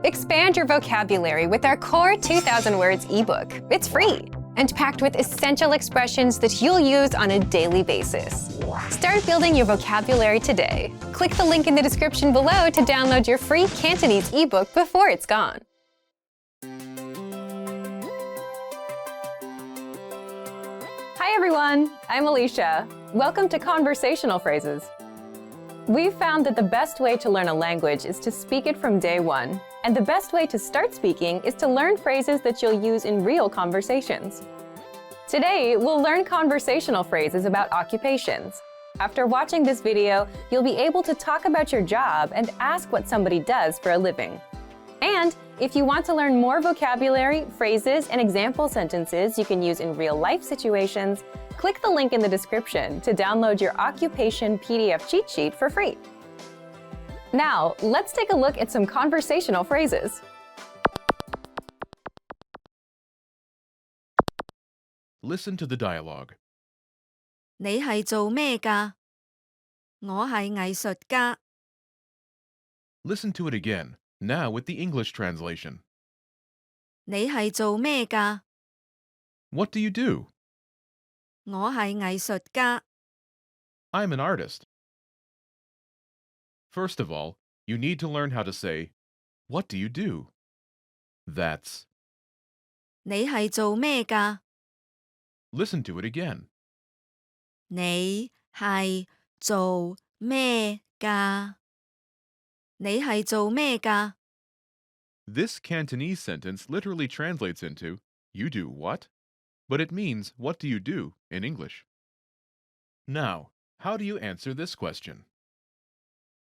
Expand your vocabulary with our Core 2000 Words ebook. It's free and packed with essential expressions that you'll use on a daily basis. Start building your vocabulary today. Click the link in the description below to download your free Cantonese ebook before it's gone. Hi everyone, I'm Alicia. Welcome to Conversational Phrases. We've found that the best way to learn a language is to speak it from day one. And the best way to start speaking is to learn phrases that you'll use in real conversations. Today, we'll learn conversational phrases about occupations. After watching this video, you'll be able to talk about your job and ask what somebody does for a living. And if you want to learn more vocabulary, phrases, and example sentences you can use in real-life situations, click the link in the description to download your occupation PDF cheat sheet for free. Now, let's take a look at some conversational phrases. Listen to the dialogue. 你係做咩㗎？我係藝術家。 Listen to it again, now with the English translation. 你係做咩㗎？ What do you do? 我係藝術家。 I'm an artist. First of all, you need to learn how to say, what do you do? That's. 你係做咩㗎？ Listen to it again. 你係做咩㗎？你係做咩㗎？ This Cantonese sentence literally translates into, you do what? But it means, what do you do, in English. Now, how do you answer this question?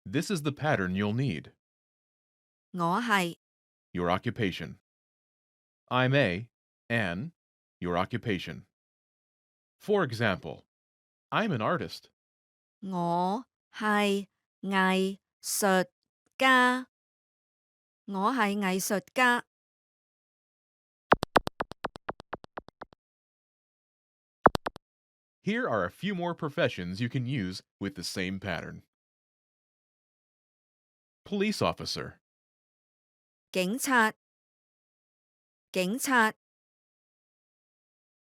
This is the pattern you'll need. 我係 Your occupation. I'm an, your occupation. For example, I'm an artist. 我係藝術家。我係藝術家。 Here are a few more professions you can use with the same pattern. Police officer, 警察。警察。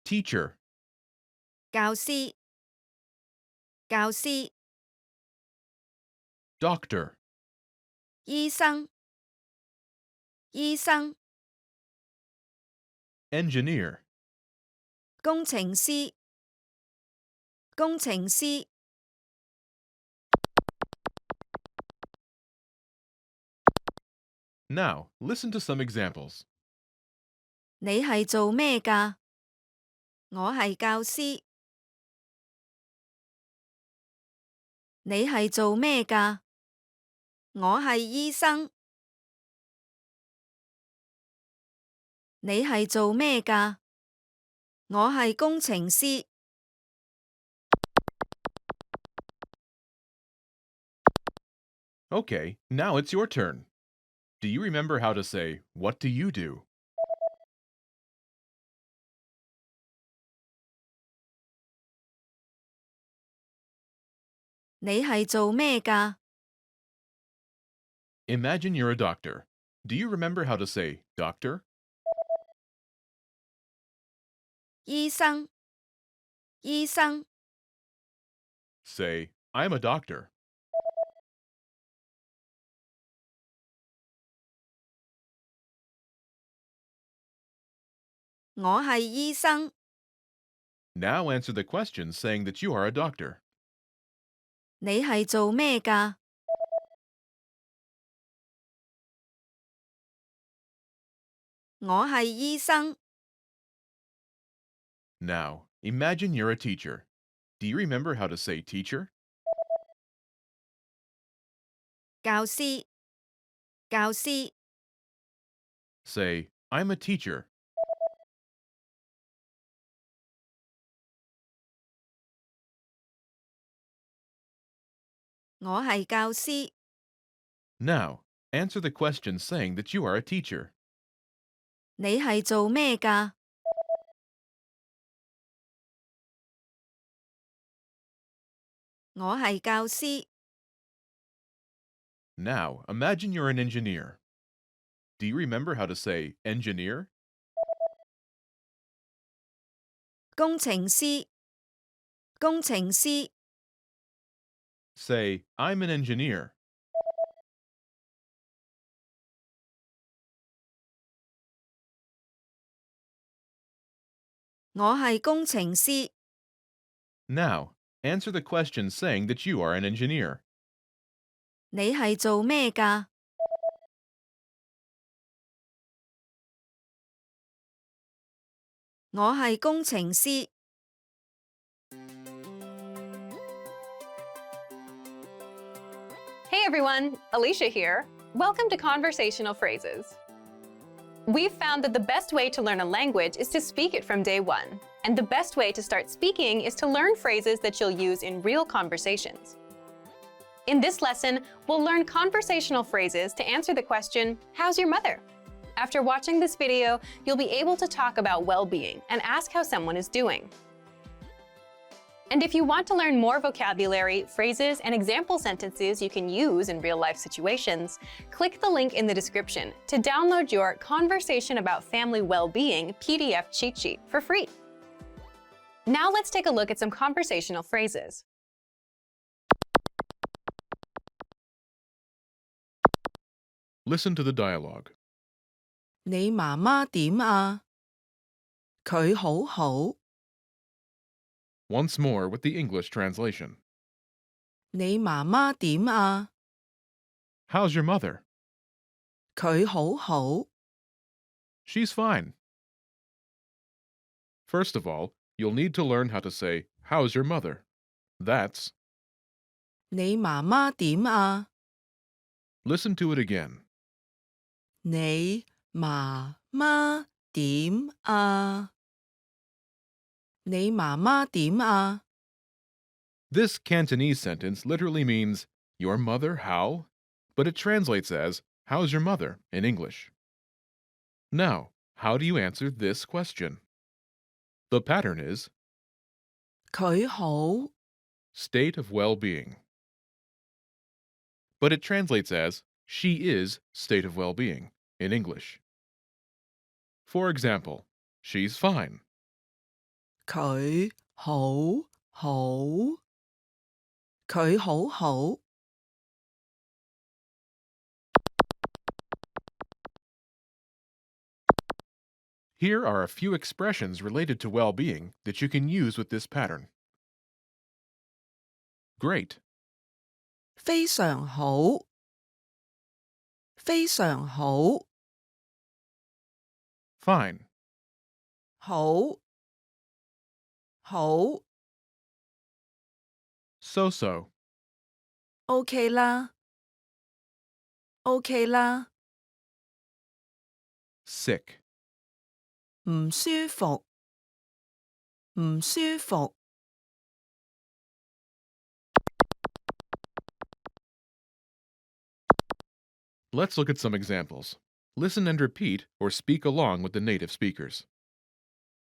teacher, 教師。教師。 doctor, 醫生。醫生。 engineer, 工程師。工程師。 Now, listen to some examples. 你係做咩㗎？我係教師。你係做咩㗎？我係醫生。你係做咩㗎？我係工程師。 Okay, now it's your turn. Do you remember how to say, what do you do?你係做咩㗎？ Imagine you're a doctor. Do you remember how to say, doctor? 醫生。醫生。 Say, I'm a doctor. 我係醫生。 Now answer the question saying that you are a doctor. 你係做咩㗎？我係醫生。 Now, imagine you're a teacher. Do you remember how to say teacher? 教師。教師。 Say, I'm a teacher. 我係教師。 Now, answer the question saying that you are a teacher. 你係做咩㗎？我係教師。 Now, imagine you're an engineer. Do you remember how to say engineer? 工程師，工程師， Say, I'm an engineer. 我係工程師。 Now, answer the question saying that you are an engineer. 你係做咩㗎？我係工程師。 Hey everyone, Alicia here. Welcome to Conversational Phrases. We've found that the best way to learn a language is to speak it from day one. And the best way to start speaking is to learn phrases that you'll use in real conversations. In this lesson, we'll learn conversational phrases to answer the question, how's your mother? After watching this video, you'll be able to talk about well-being and ask how someone is doing. And if you want to learn more vocabulary, phrases, and example sentences you can use in real-life situations, click the link in the description to download your Conversation About Family Well-Being PDF cheat sheet for free. Now let's take a look at some conversational phrases. Listen to the dialogue. 你媽媽點啊？佢好好。 Once more with the English translation. 你媽媽點啊？ How's your mother? 佢好好。 She's fine. First of all, you'll need to learn how to say, how's your mother? That's, 你媽媽點啊？ listen to it again. 你媽媽點啊？你媽媽點啊？ This Cantonese sentence literally means, your mother how? But it translates as, how's your mother in English. Now, how do you answer this question? The pattern is, 佢好。 state of well-being. But it translates as, she is state of well-being in English. For example, she's fine. 佢好好。佢好好。 Here are a few expressions related to well-being that you can use with this pattern. Great, 非常好。非常好。 fine, 好。好。 so-so, OK 啦。OK 啦。 sick, 唔舒服。唔舒服。 Let's look at some examples. Listen and repeat or speak along with the native speakers.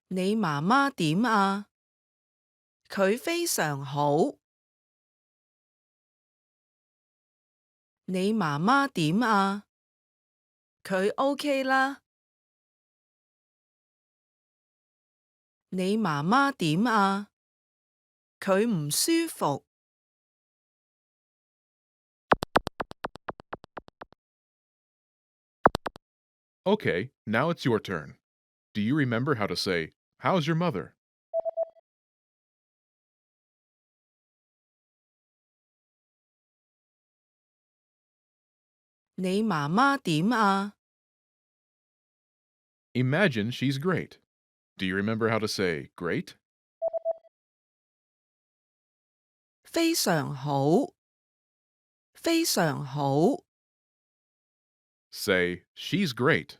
你媽媽點啊？佢非常好。你媽媽點啊？佢 OK 啦。你媽媽點啊？佢唔舒服。 Okay, now it's your turn. Do you remember how to say, how's your mother? 你媽媽點啊？ Imagine she's great. Do you remember how to say great? 非常好。非常好。 Say, she's great.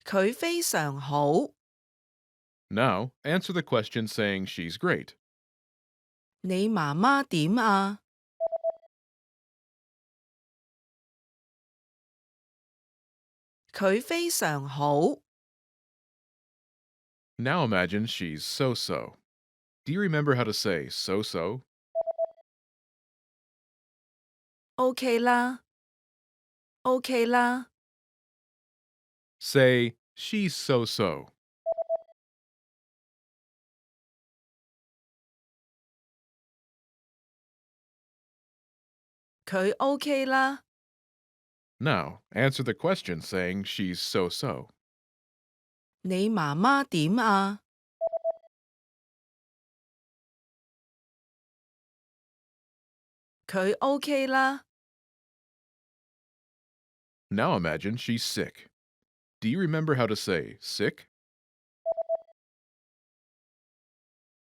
佢非常好。 Now, answer the question saying she's great. 你媽媽點啊？ 佢非常好。 Now imagine she's so-so. Do you remember how to say so-so? OK 啦，OK 啦， Say, she's so-so. 佢 OK 啦， Now, answer the question saying she's so-so. 你媽媽點啊？佢 OK 啦， Now imagine she's sick. Do you remember how to say sick?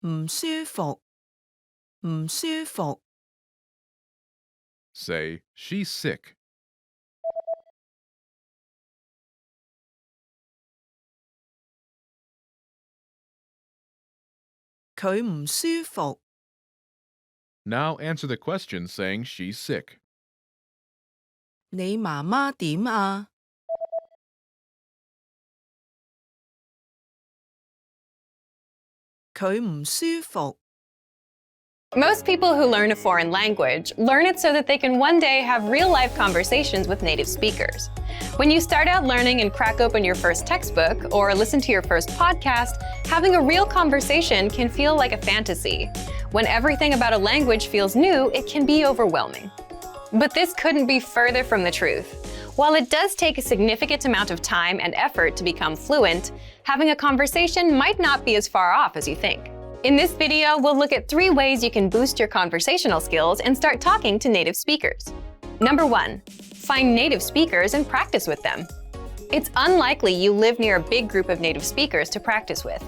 唔舒服，唔舒服， Say, she's sick. 佢唔舒服， Now answer the question saying she's sick. 你媽媽點啊？佢唔舒服， Most people who learn a foreign language learn it so that they can one day have real-life conversations with native speakers. When you start out learning and crack open your first textbook or listen to your first podcast, having a real conversation can feel like a fantasy. When everything about a language feels new, it can be overwhelming. But this couldn't be further from the truth. While it does take a significant amount of time and effort to become fluent, having a conversation might not be as far off as you think. In this video, we'll look at 3 ways you can boost your conversational skills and start talking to native speakers. Number 1, find native speakers and practice with them. It's unlikely you live near a big group of native speakers to practice with.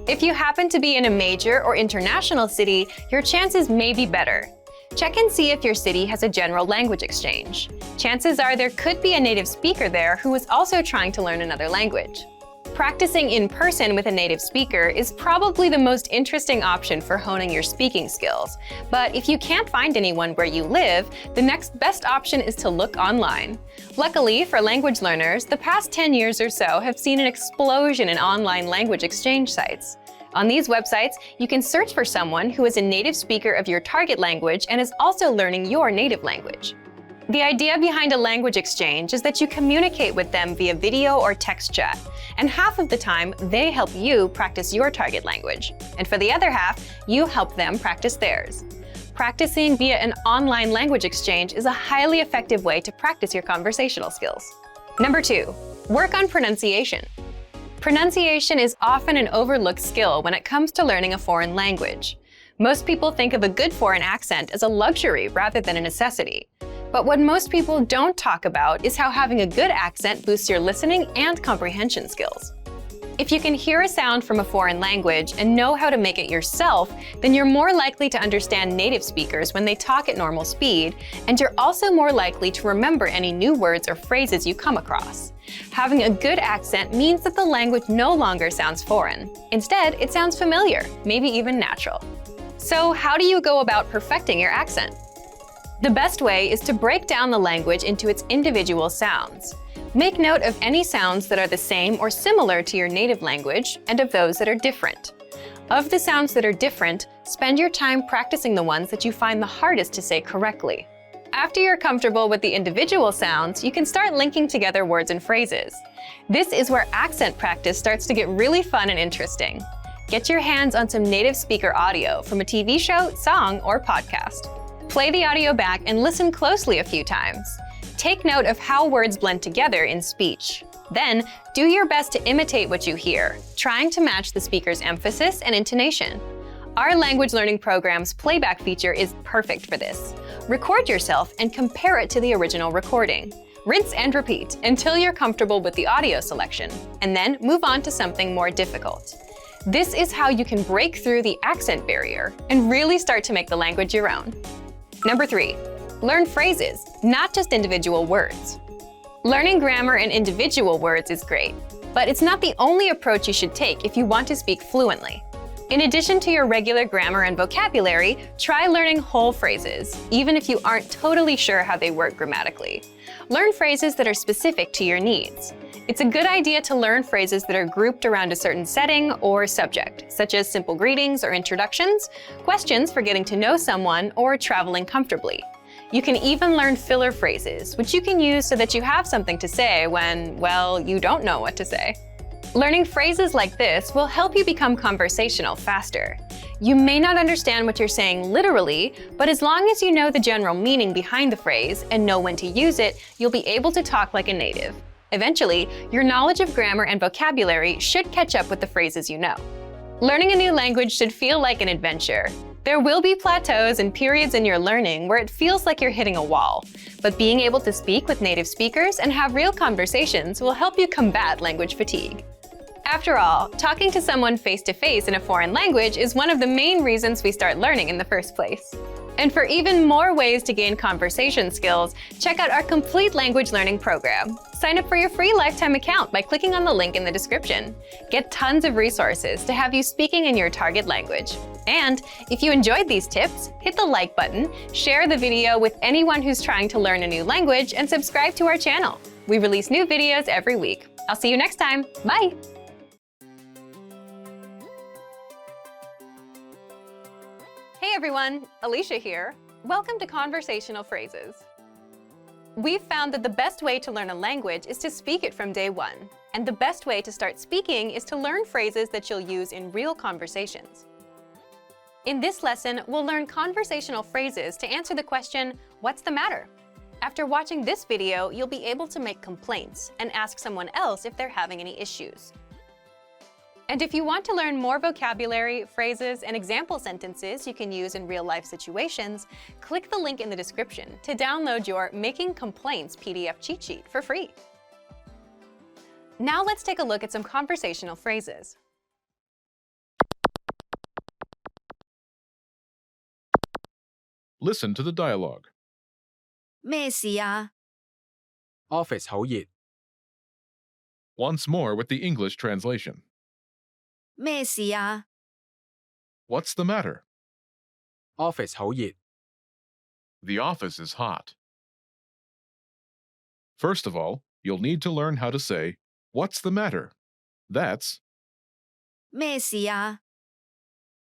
If you happen to be in a major or international city, your chances may be better. Check and see if your city has a general language exchange. Chances are there could be a native speaker there who is also trying to learn another language. Practicing in person with a native speaker is probably the most interesting option for honing your speaking skills. But if you can't find anyone where you live, the next best option is to look online. Luckily for language learners, the past 10 years or so have seen an explosion in online language exchange sites. On these websites, you can search for someone who is a native speaker of your target language and is also learning your native language. The idea behind a language exchange is that you communicate with them via video or text chat, and half of the time, they help you practice your target language. And for the other half, you help them practice theirs. Practicing via an online language exchange is a highly effective way to practice your conversational skills. Number 2, work on pronunciation. Pronunciation is often an overlooked skill when it comes to learning a foreign language. Most people think of a good foreign accent as a luxury rather than a necessity. But what most people don't talk about is how having a good accent boosts your listening and comprehension skills. If you can hear a sound from a foreign language and know how to make it yourself, then you're more likely to understand native speakers when they talk at normal speed, and you're also more likely to remember any new words or phrases you come across. Having a good accent means that the language no longer sounds foreign. Instead, it sounds familiar, maybe even natural. So how do you go about perfecting your accent? The best way is to break down the language into its individual sounds. Make note of any sounds that are the same or similar to your native language and of those that are different. Of the sounds that are different, spend your time practicing the ones that you find the hardest to say correctly. After you're comfortable with the individual sounds, you can start linking together words and phrases. This is where accent practice starts to get really fun and interesting. Get your hands on some native speaker audio from a TV show, song, or podcast. Play the audio back and listen closely a few times. Take note of how words blend together in speech. Then, do your best to imitate what you hear, trying to match the speaker's emphasis and intonation. Our language learning program's playback feature is perfect for this. Record yourself and compare it to the original recording. Rinse and repeat until you're comfortable with the audio selection, and then move on to something more difficult. This is how you can break through the accent barrier and really start to make the language your own. Number 3, learn phrases, not just individual words. Learning grammar and individual words is great, but it's not the only approach you should take if you want to speak fluently. In addition to your regular grammar and vocabulary, try learning whole phrases, even if you aren't totally sure how they work grammatically. Learn phrases that are specific to your needs. It's a good idea to learn phrases that are grouped around a certain setting or subject, such as simple greetings or introductions, questions for getting to know someone, or traveling comfortably. You can even learn filler phrases, which you can use so that you have something to say when, well, you don't know what to say. Learning phrases like this will help you become conversational faster. You may not understand what you're saying literally, but as long as you know the general meaning behind the phrase and know when to use it, you'll be able to talk like a native. Eventually, your knowledge of grammar and vocabulary should catch up with the phrases you know. Learning a new language should feel like an adventure. There will be plateaus and periods in your learning where it feels like you're hitting a wall, but being able to speak with native speakers and have real conversations will help you combat language fatigue. After all, talking to someone face-to-face in a foreign language is one of the main reasons we start learning in the first place. And for even more ways to gain conversation skills, check out our complete language learning program. Sign up for your free lifetime account by clicking on the link in the description. Get tons of resources to have you speaking in your target language. And if you enjoyed these tips, hit the like button, share the video with anyone who's trying to learn a new language, and subscribe to our channel. We release new videos every week. I'll see you next time. Bye! Hey everyone, Alicia here. Welcome to Conversational Phrases. We've found that the best way to learn a language is to speak it from day one. And the best way to start speaking is to learn phrases that you'll use in real conversations. In this lesson, we'll learn conversational phrases to answer the question, what's the matter? After watching this video, you'll be able to make complaints and ask someone else if they're having any issues. And if you want to learn more vocabulary, phrases, and example sentences you can use in real-life situations, click the link in the description to download your Making Complaints PDF cheat sheet for free. Now let's take a look at some conversational phrases. Listen to the dialogue. 咩事啊？ Office 好熱， Once more with the English translation. 咩事啊？ What's the matter? Office 好熱， The office is hot. First of all, you'll need to learn how to say, what's the matter? That's, 咩事啊？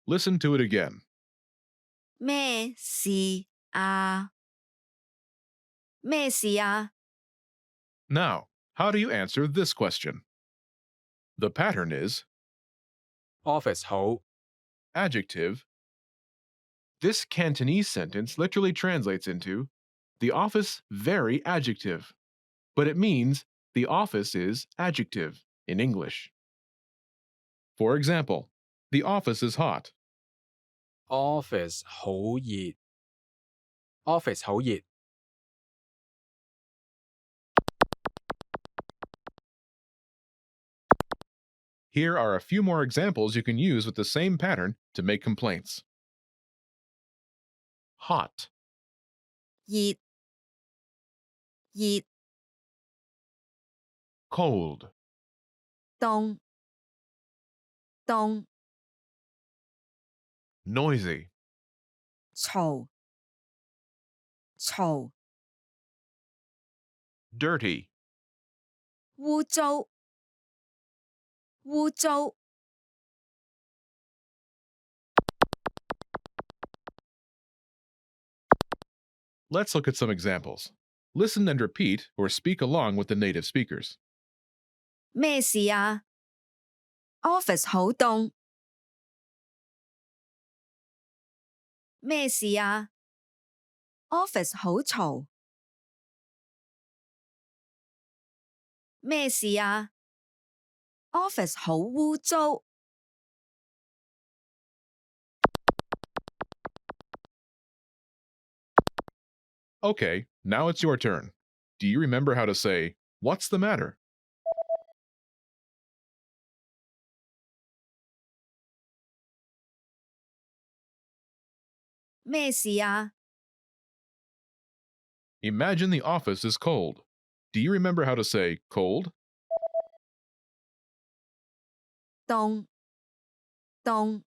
listen to it again. 咩事啊？咩事啊？ Now, how do you answer this question? The pattern is Office 好， adjective. This Cantonese sentence literally translates into the office very adjective, but it means the office is adjective in English. For example, the office is hot. Office 好熱，Office 好熱， Here are a few more examples you can use with the same pattern to make complaints. Hot, 熱熱 cold, 凍凍 noisy, 嘈嘈 dirty, 污糟污糟 Let's look at some examples. Listen and repeat or speak along with the native speakers. 咩事啊 ？Office 好凍。咩事啊 ？Office 好嘈。咩事啊 ？Office 好污糟。 Okay, now it's your turn. Do you remember how to say, what's the matter? 咩事啊 Imagine the office is cold. Do you remember how to say cold? 凍凍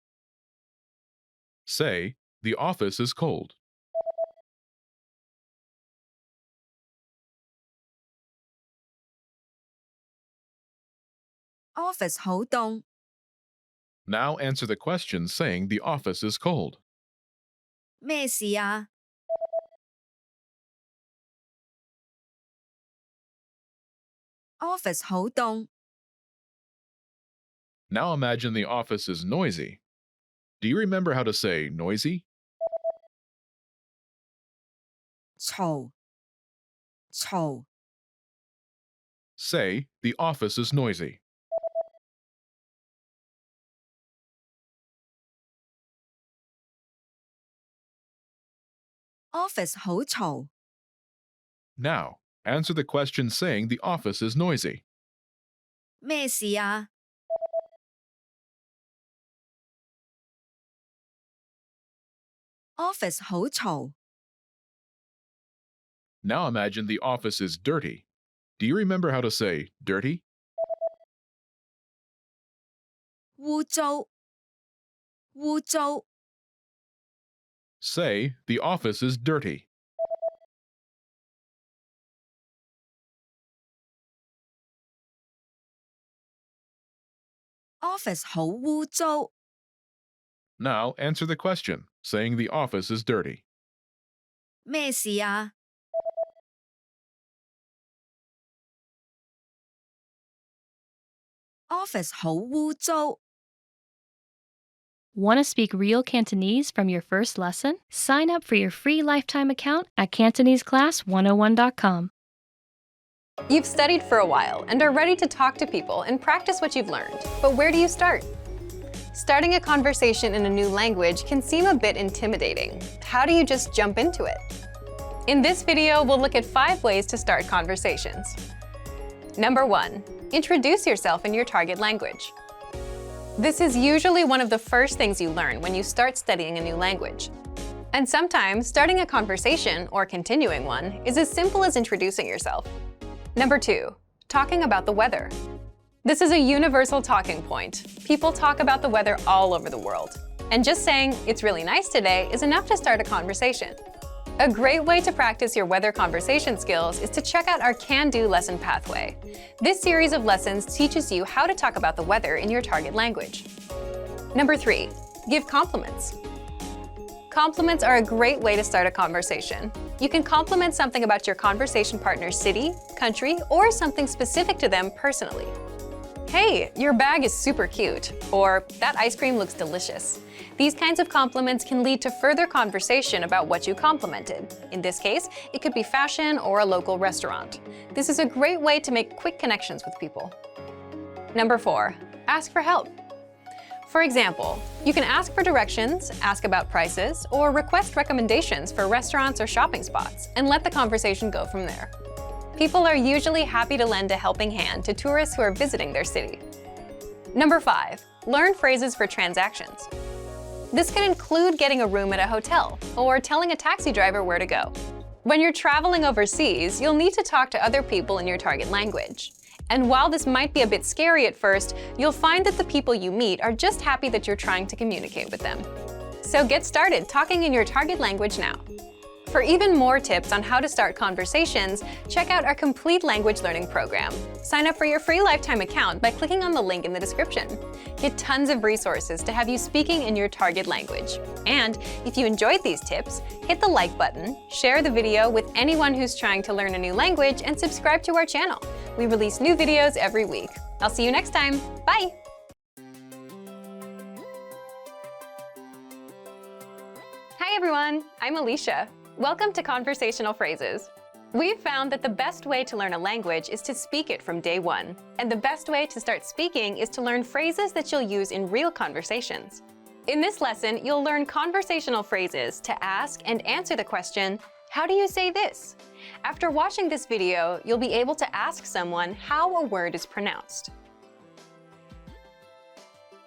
Say, the office is cold. Office 好凍， Now answer the question saying the office is cold. 咩事啊？ Office 好凍， Now imagine the office is noisy. Do you remember how to say noisy? 嘈，嘈， Say, the office is noisy. Office 好嘈， Now, answer the question saying the office is noisy. 咩事啊？ Office 好嘈， Now imagine the office is dirty. Do you remember how to say dirty? 污糟，污糟， Say, the office is dirty. Office 好污糟， Now answer the question saying the office is dirty. 咩事啊？ Office 好污糟。 Want to speak real Cantonese from your first lesson? Sign up for your free lifetime account at CantoneseClass101.com. You've studied for a while and are ready to talk to people and practice what you've learned. But where do you start? Starting a conversation in a new language can seem a bit intimidating. How do you just jump into it? In this video, we'll look at 5 ways to start conversations. Number 1. Introduce yourself in your target language. This is usually one of the first things you learn when you start studying a new language. And sometimes, starting a conversation, or continuing one, is as simple as introducing yourself. Number 2. Talking about the weather. This is a universal talking point. People talk about the weather all over the world. And just saying, "It's really nice today," is enough to start a conversation. A great way to practice your weather conversation skills is to check out our Can-Do lesson pathway. This series of lessons teaches you how to talk about the weather in your target language. Number 3. Give compliments. Compliments are a great way to start a conversation. You can compliment something about your conversation partner's city, country, or something specific to them personally. "Hey, your bag is super cute," or "That ice cream looks delicious." These kinds of compliments can lead to further conversation about what you complimented. In this case, it could be fashion or a local restaurant. This is a great way to make quick connections with people. Number 4. Ask for help. For example, you can ask for directions, ask about prices, or request recommendations for restaurants or shopping spots, and let the conversation go from there. People are usually happy to lend a helping hand to tourists who are visiting their city. Number 5. Learn phrases for transactions. This can include getting a room at a hotel or telling a taxi driver where to go. When you're traveling overseas, you'll need to talk to other people in your target language. And while this might be a bit scary at first, you'll find that the people you meet are just happy that you're trying to communicate with them. So get started talking in your target language now. For even more tips on how to start conversations, check out our complete language learning program. Sign up for your free lifetime account by clicking on the link in the description. Get tons of resources to have you speaking in your target language. And if you enjoyed these tips, hit the like button, share the video with anyone who's trying to learn a new language, and subscribe to our channel. We release new videos every week. I'll see you next time. Bye! Hi everyone, I'm Alicia. Welcome to Conversational Phrases. We've found that the best way to learn a language is to speak it from day one. And the best way to start speaking is to learn phrases that you'll use in real conversations. In this lesson, you'll learn conversational phrases to ask and answer the question, "How do you say this?" After watching this video, you'll be able to ask someone how a word is pronounced.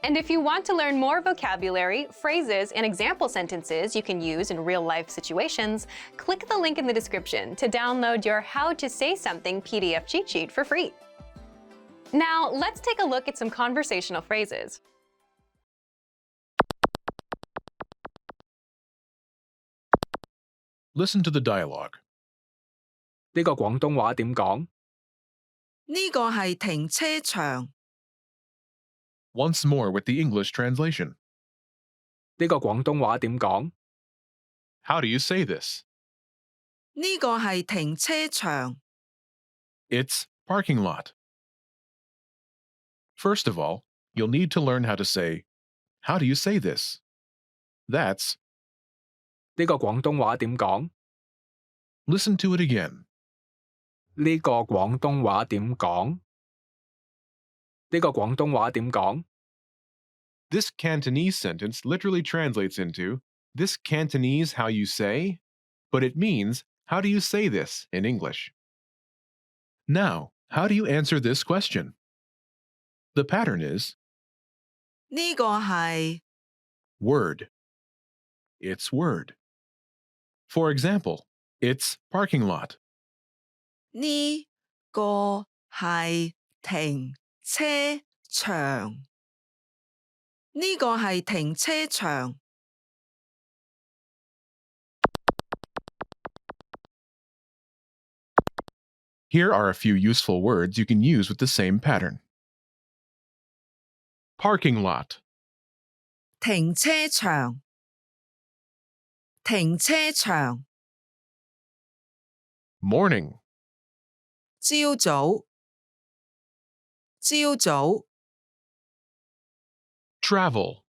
And if you want to learn more vocabulary, phrases, and example sentences you can use in real-life situations, click the link in the description to download your How to Say Something PDF cheat sheet for free. Now, let's take a look at some conversational phrases. Listen to the dialogue. 呢個廣東話點講？呢個係停車場。 Once more with the English translation. 呢個廣東話點講？ How do you say this? 呢個係停車場。 It's parking lot. First of all, you'll need to learn how to say, how do you say this? That's, 呢個廣東話點講？ listen to it again. 呢個廣東話點講？呢個廣東話點講？ This Cantonese sentence literally translates into, this Cantonese how you say? But it means, how do you say this in English? Now, how do you answer this question? The pattern is, 呢個係 word. It's word. For example, it's parking lot. 呢個係停車場。呢個係停車場。 Here are a few useful words you can use with the same pattern. Parking lot, 停車場。停車場。 morning, 朝早。朝早。 travel,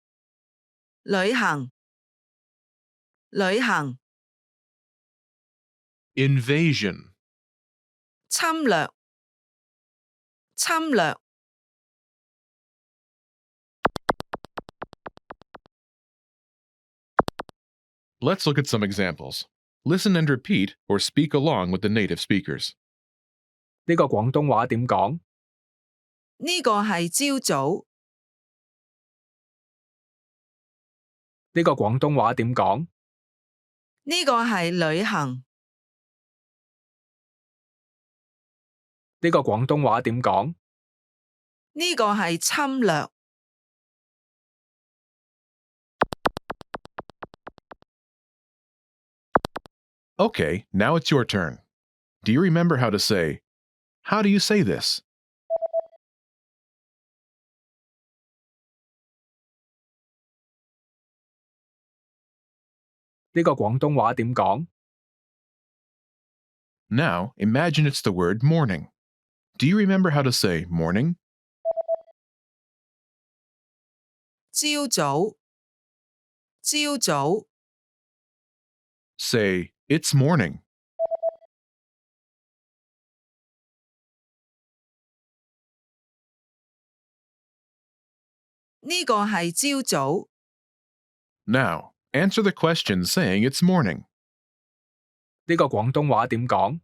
旅行。旅行。 invasion, 侵略。侵略。 Let's look at some examples. Listen and repeat or speak along with the native speakers. 呢個廣東話點講？呢個係朝早。呢個廣東話點講？呢個係旅行。呢個廣東話點講？呢個係侵略。 Okay, now it's your turn. Do you remember how to say, how do you say this? "呢個廣東話點講？ Now, imagine it's the word morning. Do you remember how to say morning? 朝早。朝早。 Say, it's morning. 呢個係朝早。 Now, answer the question saying it's morning. 呢個廣東話點講？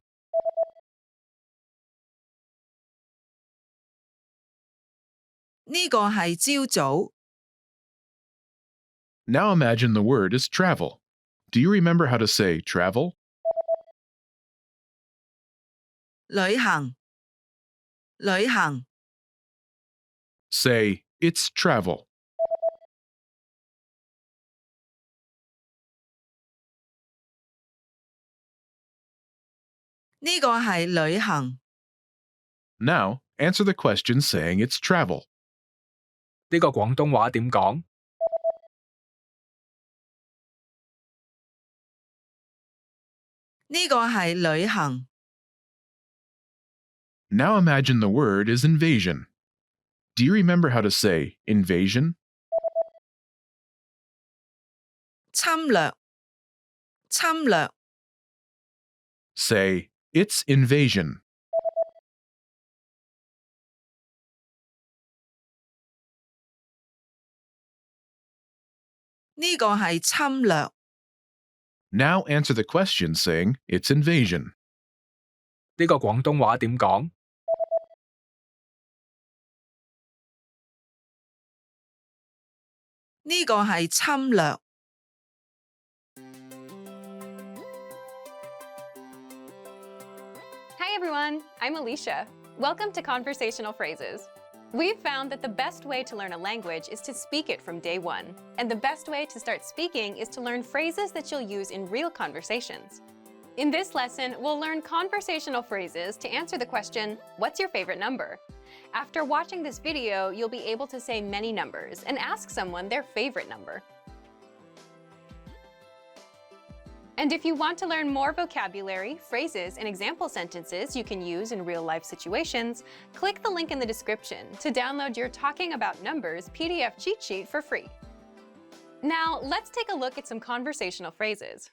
呢個係朝早。 Now imagine the word is travel. Do you remember how to say travel? 旅行。旅行。 Say, it's travel. 呢個係旅行。 Now, answer the question saying it's travel. 呢個廣東話點講？ 呢個係旅行。 Now imagine the word is invasion. Do you remember how to say invasion? 侵略。侵略。 Say, it's invasion. 呢個係侵略。 Now answer the question saying it's invasion. 呢個廣東話點講？ 呢個係侵略。 Hi everyone, I'm Alicia. Welcome to Conversational Phrases. We've found that the best way to learn a language is to speak it from day one. And the best way to start speaking is to learn phrases that you'll use in real conversations. In this lesson, we'll learn conversational phrases to answer the question, what's your favorite number? After watching this video, you'll be able to say many numbers and ask someone their favorite number. And if you want to learn more vocabulary, phrases, and example sentences you can use in real-life situations, click the link in the description to download your Talking About Numbers PDF cheat sheet for free. Now, let's take a look at some conversational phrases.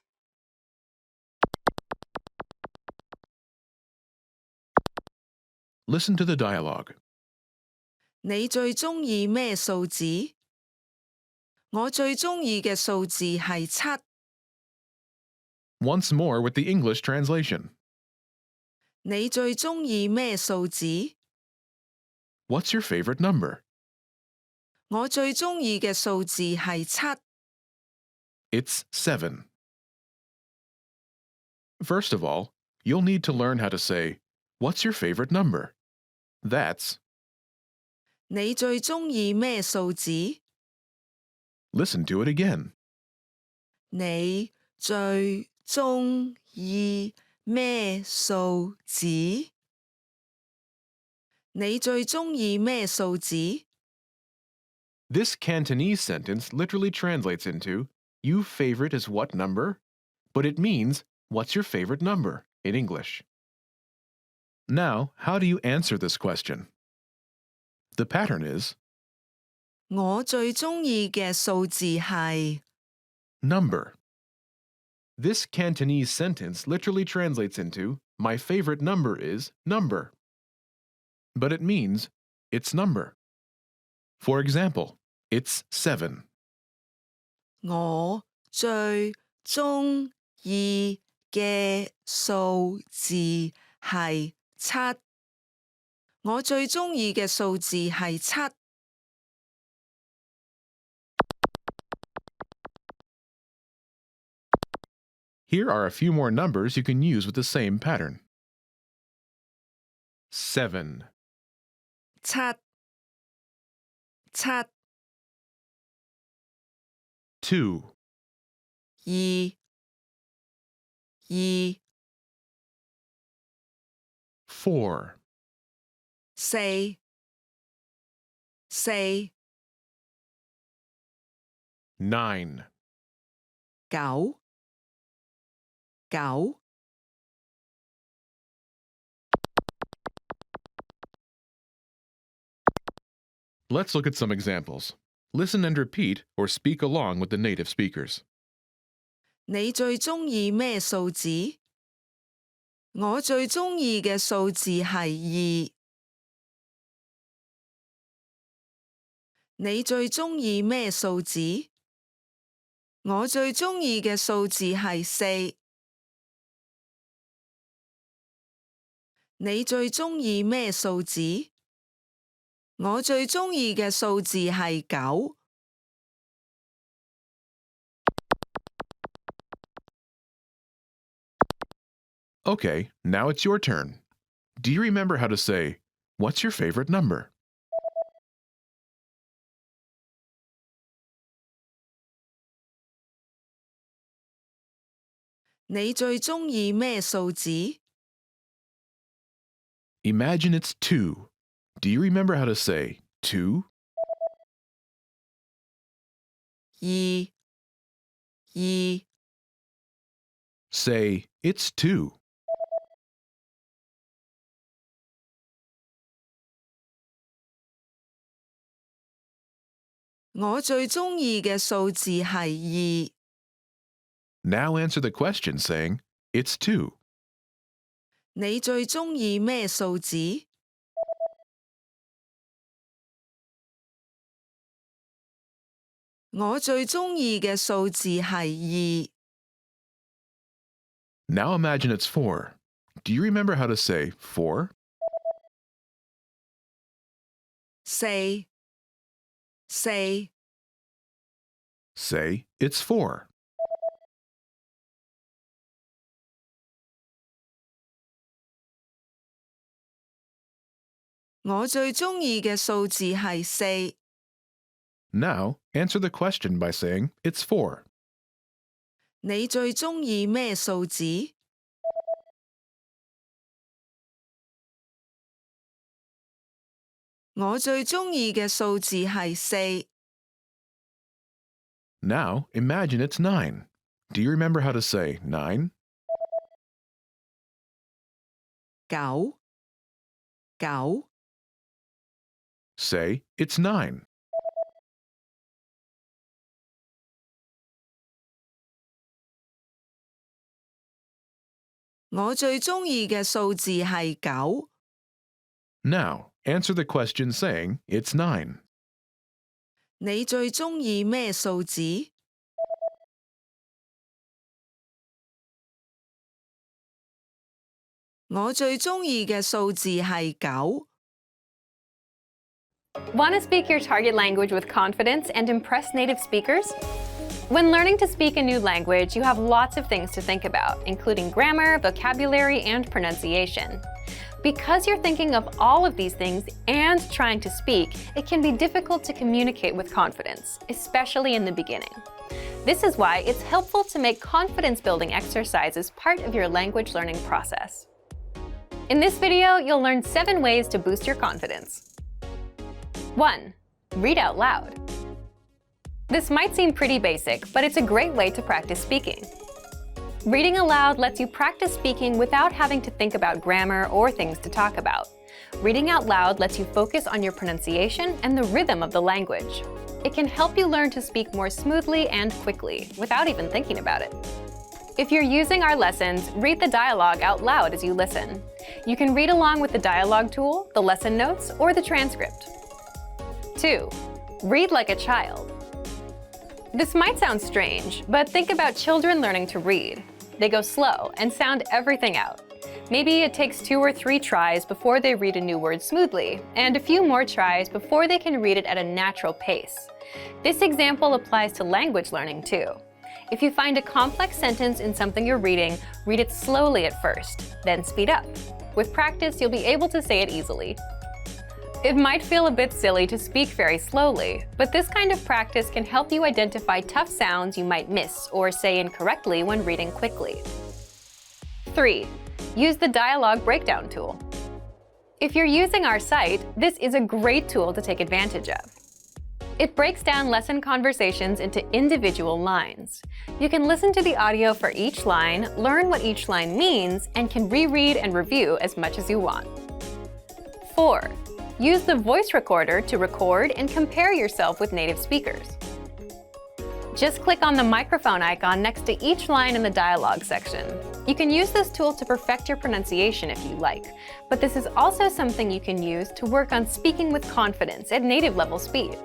Listen to the dialogue. 你最鍾意咩數字？我最鍾意嘅數字係7。 Once more with the English translation. 你最鍾意咩數字？ What's your favorite number? 我最鍾意嘅數字係7。 It's 7. First of all, you'll need to learn how to say, what's your favorite number? That's, 你最鍾意咩數字？ listen to it again. 你最鍾意咩數字？你最鍾意咩數字？ This Cantonese sentence literally translates into, you favorite is what number? But it means, what's your favorite number in English? Now, how do you answer this question? The pattern is, 我最鍾意嘅數字係 number. This Cantonese sentence literally translates into, my favorite number is number. But it means, it's number. For example, it's 7. 我最鍾意嘅數字係7。我最鍾意嘅數字係7。 Here are a few more numbers you can use with the same pattern. 7, 7 7 2, 2 2 4, 4 4 9, 9 9 Let's look at some examples. Listen and repeat or speak along with the native speakers. 你最鍾意咩數字？我最鍾意嘅數字係2。你最鍾意咩數字？我最鍾意嘅數字係4。你最鍾意咩數字？我最鍾意嘅數字係9。Okay, now it's your turn. Do you remember how to say, what's your favorite number?「你最鍾意咩數字？ Imagine it's 2. Do you remember how to say 2? 2 2 Say, it's 2. 我最鍾意嘅數字係2。 Now answer the question saying, it's 2. 你最鍾意咩數字？ 我最鍾意嘅數字係2。 Now imagine it's 4. Do you remember how to say 4? 4 4 Say, it's 4. 我最鍾意嘅數字係4。Now, answer the question by saying it's 4. 你最鍾意咩數字？我最鍾意嘅數字係4。Now, imagine it's 9. Do you remember how to say 9? 9 9 Say, it's 9. 我最鍾意嘅數字係9。Now, answer the question saying it's 9. 你最鍾意咩數字？我最鍾意嘅數字係9。Want to speak your target language with confidence and impress native speakers? When learning to speak a new language, you have lots of things to think about, including grammar, vocabulary, and pronunciation. Because you're thinking of all of these things and trying to speak, it can be difficult to communicate with confidence, especially in the beginning. This is why it's helpful to make confidence-building exercises part of your language learning process. In this video, you'll learn 7 ways to boost your confidence. 1. Read out loud. This might seem pretty basic, but it's a great way to practice speaking. Reading aloud lets you practice speaking without having to think about grammar or things to talk about. Reading out loud lets you focus on your pronunciation and the rhythm of the language. It can help you learn to speak more smoothly and quickly, without even thinking about it. If you're using our lessons, read the dialogue out loud as you listen. You can read along with the dialogue tool, the lesson notes, or the transcript. 2. Read like a child. This might sound strange, but think about children learning to read. They go slow and sound everything out. Maybe it takes 2 or 3 tries before they read a new word smoothly, and a few more tries before they can read it at a natural pace. This example applies to language learning too. If you find a complex sentence in something you're reading, read it slowly at first, then speed up. With practice, you'll be able to say it easily. It might feel a bit silly to speak very slowly, but this kind of practice can help you identify tough sounds you might miss or say incorrectly when reading quickly. 3. Use the dialogue breakdown tool. If you're using our site, this is a great tool to take advantage of. It breaks down lesson conversations into individual lines. You can listen to the audio for each line, learn what each line means, and can reread and review as much as you want. 4. Use the voice recorder to record and compare yourself with native speakers. Just click on the microphone icon next to each line in the dialogue section. You can use this tool to perfect your pronunciation if you like, but this is also something you can use to work on speaking with confidence at native level speed.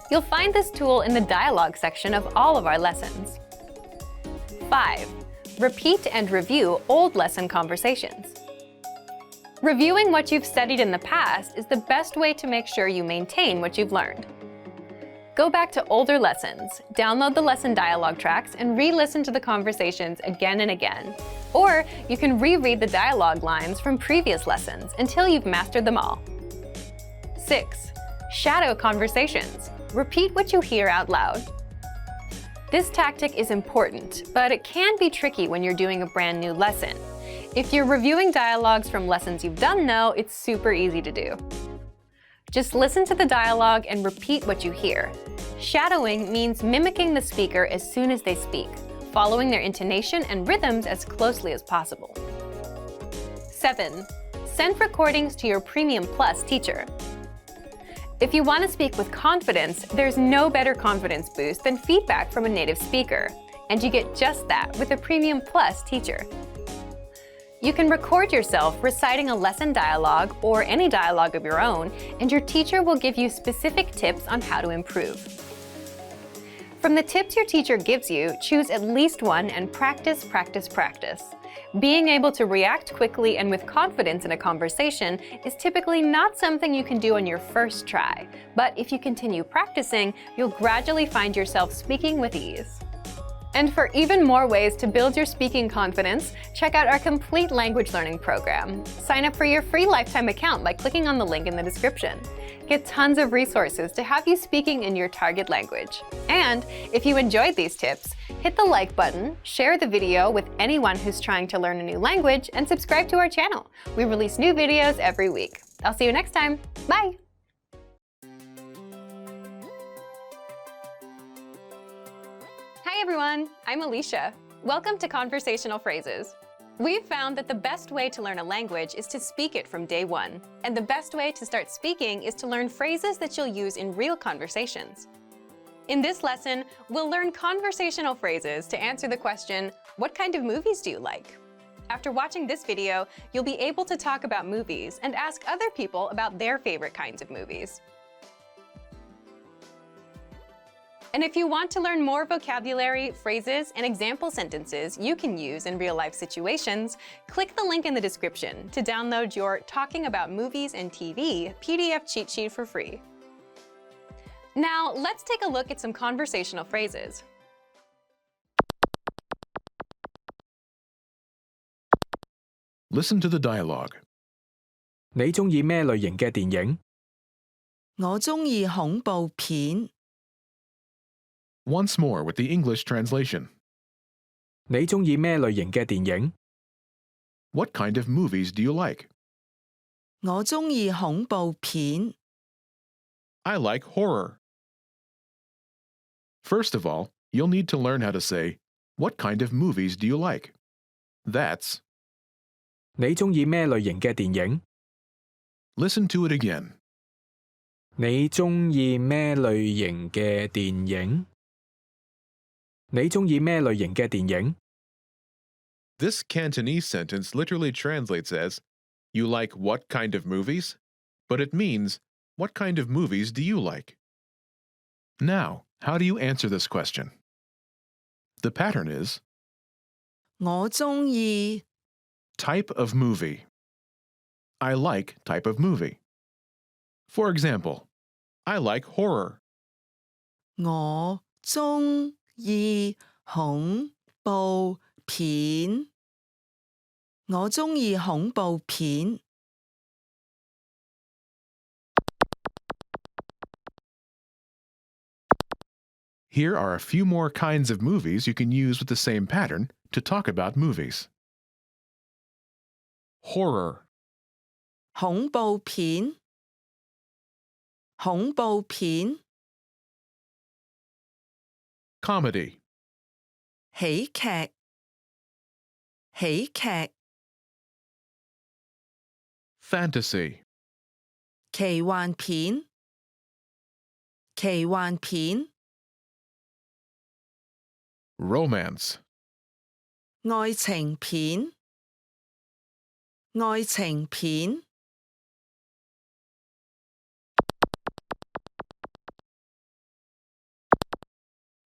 You'll find this tool in the dialogue section of all of our lessons. 5. Repeat and review old lesson conversations. Reviewing what you've studied in the past is the best way to make sure you maintain what you've learned. Go back to older lessons, download the lesson dialogue tracks, and re-listen to the conversations again and again. Or you can reread the dialogue lines from previous lessons until you've mastered them all. 6. Shadow conversations. Repeat what you hear out loud. This tactic is important, but it can be tricky when you're doing a brand new lesson. If you're reviewing dialogues from lessons you've done though, it's super easy to do. Just listen to the dialogue and repeat what you hear. Shadowing means mimicking the speaker as soon as they speak, following their intonation and rhythms as closely as possible. 7. Send recordings to your Premium Plus teacher. If you want to speak with confidence, there's no better confidence boost than feedback from a native speaker, and you get just that with a Premium Plus teacher. You can record yourself reciting a lesson dialogue or any dialogue of your own, and your teacher will give you specific tips on how to improve. From the tips your teacher gives you, choose at least one and practice, practice, practice. Being able to react quickly and with confidence in a conversation is typically not something you can do on your first try, but if you continue practicing, you'll gradually find yourself speaking with ease. And for even more ways to build your speaking confidence, check out our complete language learning program. Sign up for your free lifetime account by clicking on the link in the description. Get tons of resources to have you speaking in your target language. And if you enjoyed these tips, hit the like button, share the video with anyone who's trying to learn a new language, and subscribe to our channel. We release new videos every week. I'll see you next time. Bye! Hi everyone, I'm Alicia. Welcome to Conversational Phrases. We've found that the best way to learn a language is to speak it from day one. And the best way to start speaking is to learn phrases that you'll use in real conversations. In this lesson, we'll learn conversational phrases to answer the question, what kind of movies do you like? After watching this video, you'll be able to talk about movies and ask other people about their favorite kinds of movies. And if you want to learn more vocabulary, phrases, and example sentences you can use in real-life situations, click the link in the description to download your Talking About Movies and TV PDF cheat sheet for free. Now, let's take a look at some conversational phrases. Listen to the dialogue. 你鍾意咩類型嘅電影？我鍾意恐怖片。Once more with the English translation. 你鍾意咩類型嘅電影？ What kind of movies do you like? 我鍾意恐怖片。I like horror. First of all, you'll need to learn how to say, what kind of movies do you like? That's, 你鍾意咩類型嘅電影？ listen to it again. 你鍾意咩類型嘅電影？你鍾意咩類型嘅電影？ This Cantonese sentence literally translates as, you like what kind of movies? But it means, what kind of movies do you like? Now, how do you answer this question? The pattern is, 我鍾意 type of movie. I like type of movie. For example, I like horror. 我鍾意恐怖片。我鍾意恐怖片。Here are a few more kinds of movies you can use with the same pattern to talk about movies. Horror, 恐怖片。恐怖片。 comedy, 喜劇。喜劇。 fantasy, 奇幻片。奇幻片。 romance, 愛情片。愛情片。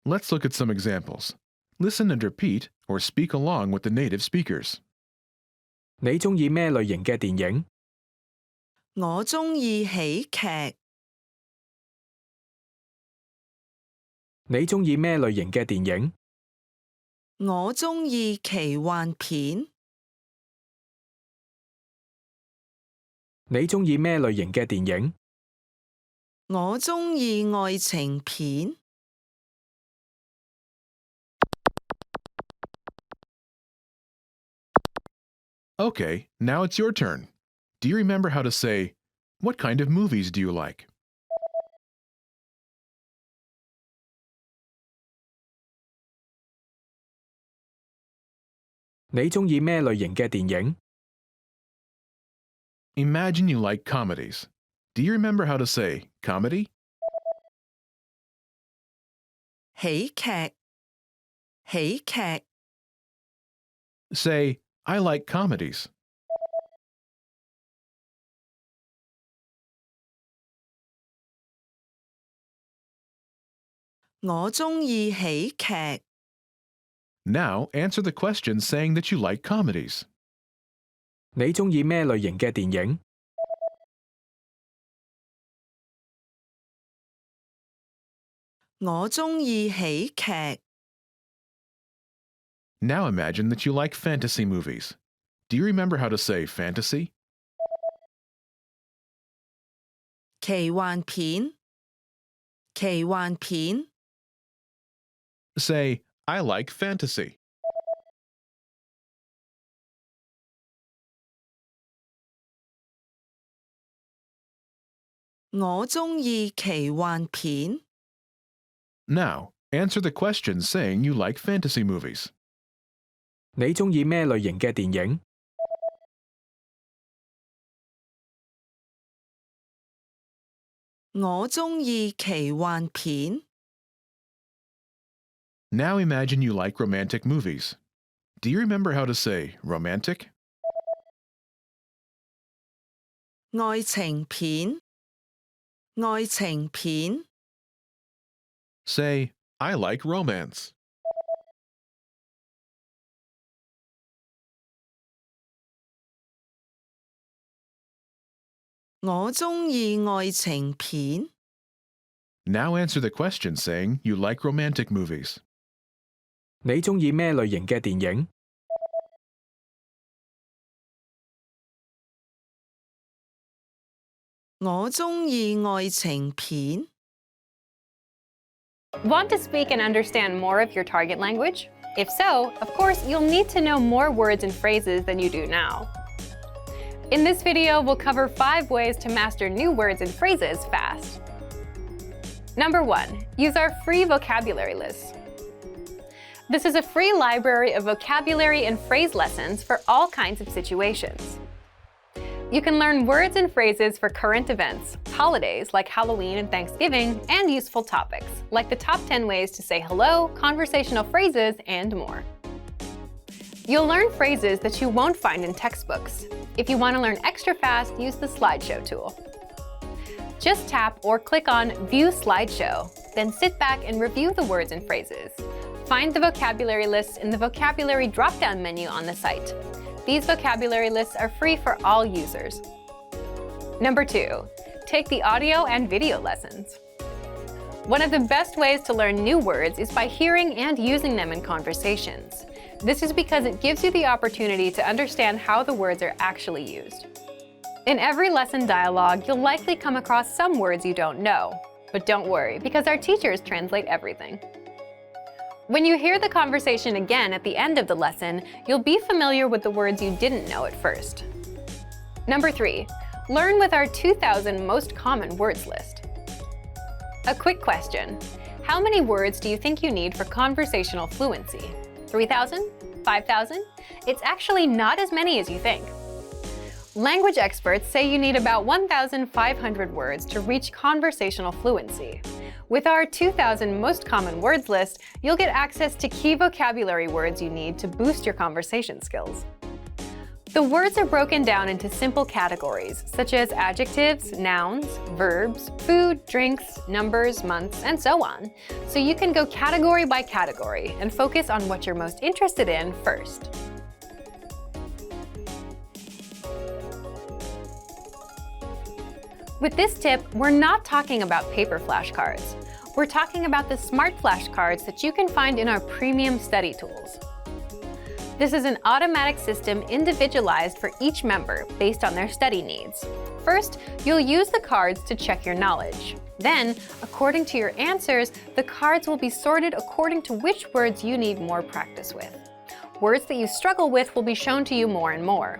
Let's look at some examples. Listen and repeat or speak along with the native speakers. 你鍾意咩類型嘅電影？我鍾意喜劇。你鍾意咩類型嘅電影？我鍾意奇幻片。你鍾意咩類型嘅電影？我鍾意愛情片。 Okay, now it's your turn. Do you remember how to say, what kind of movies do you like?「你鍾意咩類型嘅電影？ Imagine you like comedies. Do you remember how to say comedy? 喜劇。喜劇。 Say, I like comedies. 我鍾意喜劇。 Now answer the question saying that you like comedies. 你鍾意咩類型嘅電影？ 我鍾意喜劇。Now imagine that you like fantasy movies. Do you remember how to say fantasy? 奇幻片，奇幻片， Say, I like fantasy. 我鍾意奇幻片。 Now, answer the question saying you like fantasy movies. 你鍾意咩類型嘅電影？我鍾意奇幻片。 Now imagine you like romantic movies. Do you remember how to say romantic? 愛情片，愛情片， Say, I like romance. 我鍾意愛情片。 Now answer the question saying you like romantic movies. 你鍾意咩類型嘅電影？我鍾意愛情片。 Want to speak and understand more of your target language? If so, of course, you'll need to know more words and phrases than you do now. In this video, we'll cover 5 ways to master new words and phrases fast. Number 1, use our free vocabulary list. This is a free library of vocabulary and phrase lessons for all kinds of situations. You can learn words and phrases for current events, holidays like Halloween and Thanksgiving, and useful topics, like the top 10 ways to say hello, conversational phrases, and more. You'll learn phrases that you won't find in textbooks. If you want to learn extra fast, use the slideshow tool. Just tap or click on View Slideshow, then sit back and review the words and phrases. Find the vocabulary lists in the vocabulary drop-down menu on the site. These vocabulary lists are free for all users. Number 2, take the audio and video lessons. One of the best ways to learn new words is by hearing and using them in conversations. This is because it gives you the opportunity to understand how the words are actually used. In every lesson dialogue, you'll likely come across some words you don't know. But don't worry, because our teachers translate everything. When you hear the conversation again at the end of the lesson, you'll be familiar with the words you didn't know at first. Number 3, learn with our 2,000 most common words list. A quick question. How many words do you think you need for conversational fluency? 3,000? 5,000? It's actually not as many as you think. Language experts say you need about 1,500 words to reach conversational fluency. With our 2,000 most common words list, you'll get access to key vocabulary words you need to boost your conversation skills. The words are broken down into simple categories, such as adjectives, nouns, verbs, food, drinks, numbers, months, and so on. So you can go category by category and focus on what you're most interested in first. With this tip, we're not talking about paper flashcards. We're talking about the smart flashcards that you can find in our premium study tools. This is an automatic system individualized for each member based on their study needs. First, you'll use the cards to check your knowledge. Then, according to your answers, the cards will be sorted according to which words you need more practice with. Words that you struggle with will be shown to you more and more.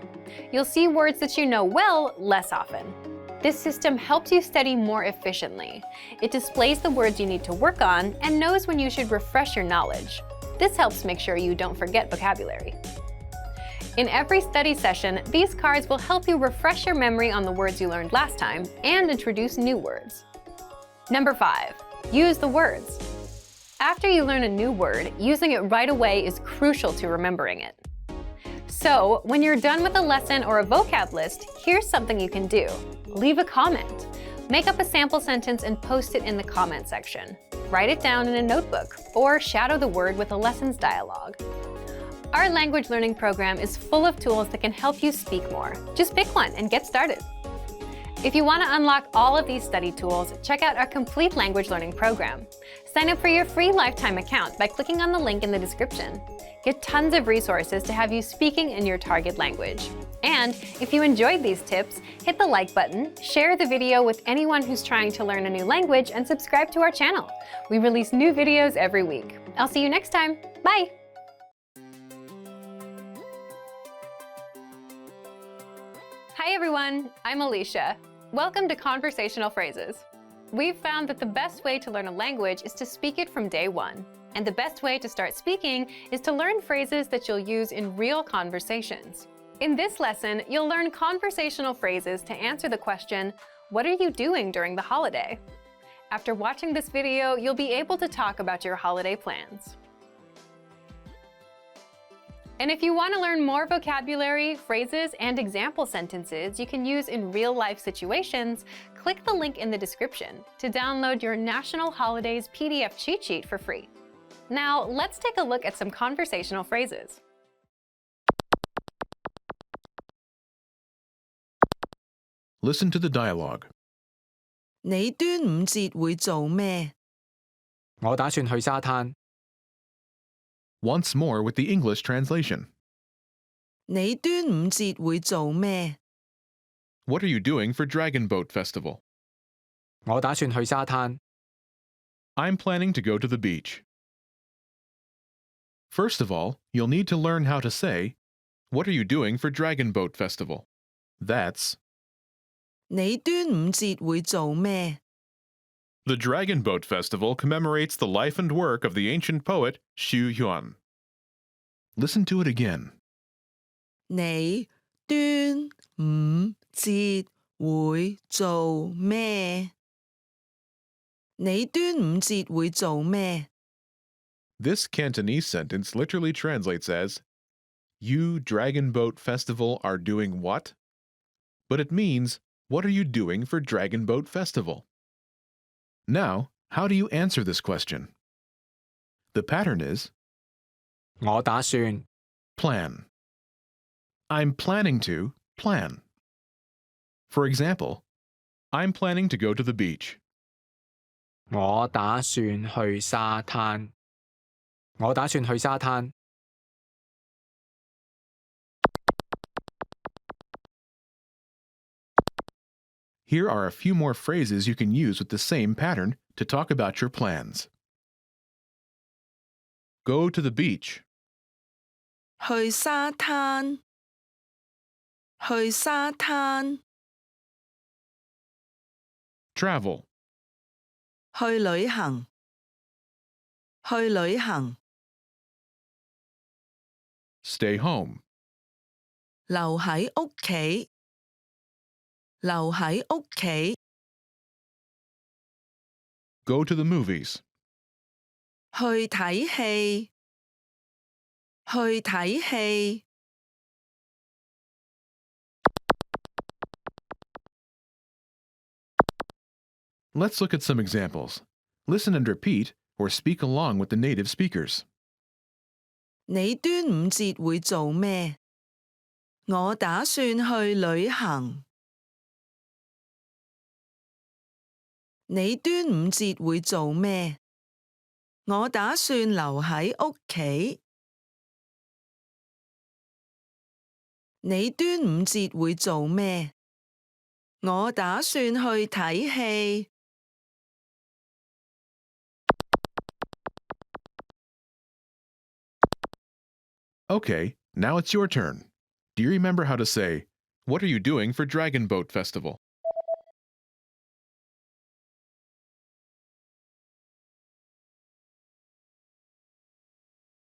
You'll see words that you know well less often. This system helps you study more efficiently. It displays the words you need to work on and knows when you should refresh your knowledge. This helps make sure you don't forget vocabulary. In every study session, these cards will help you refresh your memory on the words you learned last time and introduce new words. Number 5, use the words. After you learn a new word, using it right away is crucial to remembering it. So, when you're done with a lesson or a vocab list, here's something you can do. Leave a comment. Make up a sample sentence and post it in the comment section. Write it down in a notebook, or shadow the word with a lessons dialogue. Our language learning program is full of tools that can help you speak more. Just pick one and get started. If you want to unlock all of these study tools, check out our complete language learning program. Sign up for your free lifetime account by clicking on the link in the description. get tons of resources to have you speaking in your target language. And if you enjoyed these tips, hit the like button, share the video with anyone who's trying to learn a new language, and subscribe to our channel. We release new videos every week. I'll see you next time. Bye! Hi everyone, I'm Alicia. Welcome to Conversational Phrases. We've found that the best way to learn a language is to speak it from day one. And the best way to start speaking is to learn phrases that you'll use in real conversations. In this lesson, you'll learn conversational phrases to answer the question, what are you doing during the holiday? After watching this video, you'll be able to talk about your holiday plans. And if you want to learn more vocabulary, phrases, and example sentences you can use in real-life situations, click the link in the description to download your National Holidays PDF cheat sheet for free. Now, let's take a look at some conversational phrases. Listen to the dialogue. 你端午節會做咩？我打算去沙灘。Once more with the English translation. 你端午節會做咩？ What are you doing for Dragon Boat Festival? 我打算去沙灘。I'm planning to go to the beach. First of all, you'll need to learn how to say, what are you doing for Dragon Boat Festival? That's, 你端午節會做咩？ the Dragon Boat Festival commemorates the life and work of the ancient poet Xu Yuan. Listen to it again. 你端午節會做咩？你端午節會做咩？ This Cantonese sentence literally translates as, you Dragon Boat Festival are doing what? But it means, what are you doing for Dragon Boat Festival? Now, how do you answer this question? The pattern is, 我打算 plan. I'm planning to plan. For example, I'm planning to go to the beach. 我打算去沙灘。我打算去沙灘。Here are a few more phrases you can use with the same pattern to talk about your plans. Go to the beach. 去沙灘。去沙灘。 Travel. 去旅行。去旅行。 Stay home. 留喺屋企。留喺屋企。 Go to the movies. 去睇戲。去睇戲。 Let's look at some examples. Listen and repeat, or speak along with the native speakers. 你端午節會做咩？我打算去旅行。你端午節會做咩？我打算留喺屋企。你端午節會做咩？我打算去睇戲。Okay, now it's your turn. Do you remember how to say, what are you doing for Dragon Boat Festival?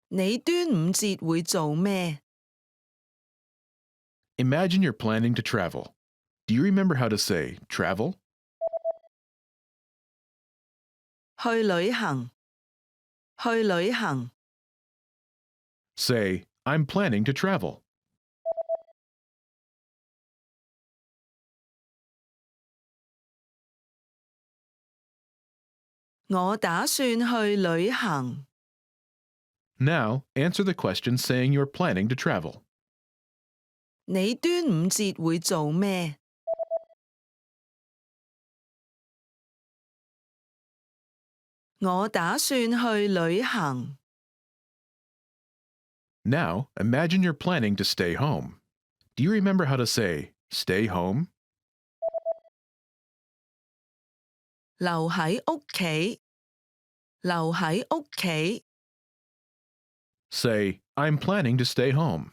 「你端午節會做咩？ Imagine you're planning to travel. Do you remember how to say travel? 去旅行。去旅行。 Say, I'm planning to travel. 我打算去旅行。 Now, answer the question saying you're planning to travel. 你端午節會做咩？我打算去旅行。Now, imagine you're planning to stay home. Do you remember how to say, stay home? 留喺屋企，留喺屋企。 Say, I'm planning to stay home.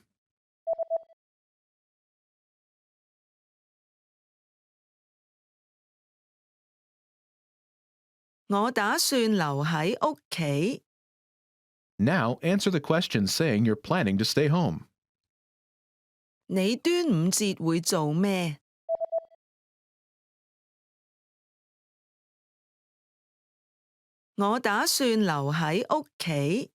我打算留喺屋企。 Now, answer the question saying you're planning to stay home. 你端午節會做咩？ 我打算留喺屋企。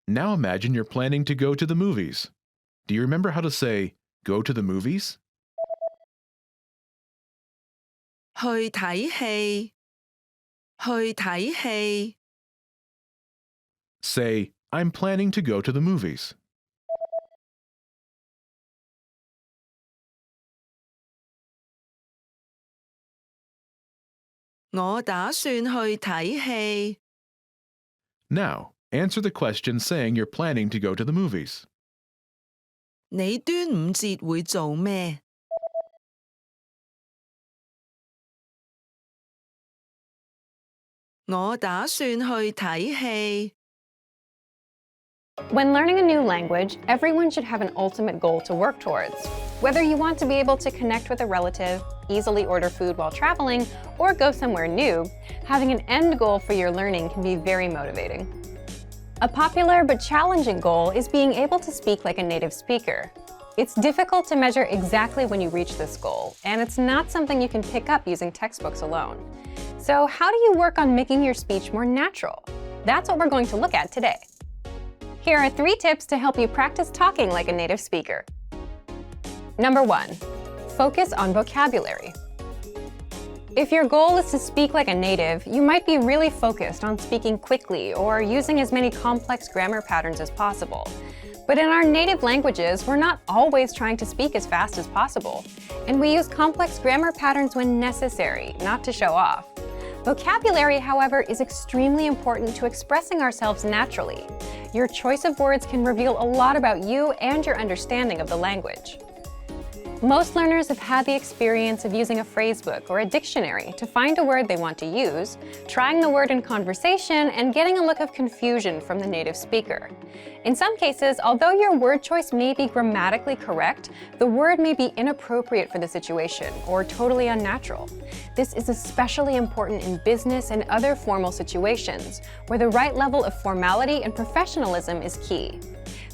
Now imagine you're planning to go to the movies. Do you remember how to say, go to the movies? 去睇戲，去睇戲。 Say, I'm planning to go to the movies. 我打算去睇戲。 Now, answer the question saying you're planning to go to the movies. 你端午節會做咩？ 我打算去睇戲。 When learning a new language, everyone should have an ultimate goal to work towards. Whether you want to be able to connect with a relative, easily order food while traveling, or go somewhere new, having an end goal for your learning can be very motivating. A popular but challenging goal is being able to speak like a native speaker. It's difficult to measure exactly when you reach this goal, and it's not something you can pick up using textbooks alone. So how do you work on making your speech more natural? That's what we're going to look at today. Here are 3 tips to help you practice talking like a native speaker. Number 1, focus on vocabulary. If your goal is to speak like a native, you might be really focused on speaking quickly or using as many complex grammar patterns as possible. But in our native languages, we're not always trying to speak as fast as possible, and we use complex grammar patterns when necessary, not to show off. Vocabulary, however, is extremely important to expressing ourselves naturally. Your choice of words can reveal a lot about you and your understanding of the language. Most learners have had the experience of using a phrasebook or a dictionary to find a word they want to use, trying the word in conversation, and getting a look of confusion from the native speaker. In some cases, although your word choice may be grammatically correct, the word may be inappropriate for the situation or totally unnatural. This is especially important in business and other formal situations, where the right level of formality and professionalism is key.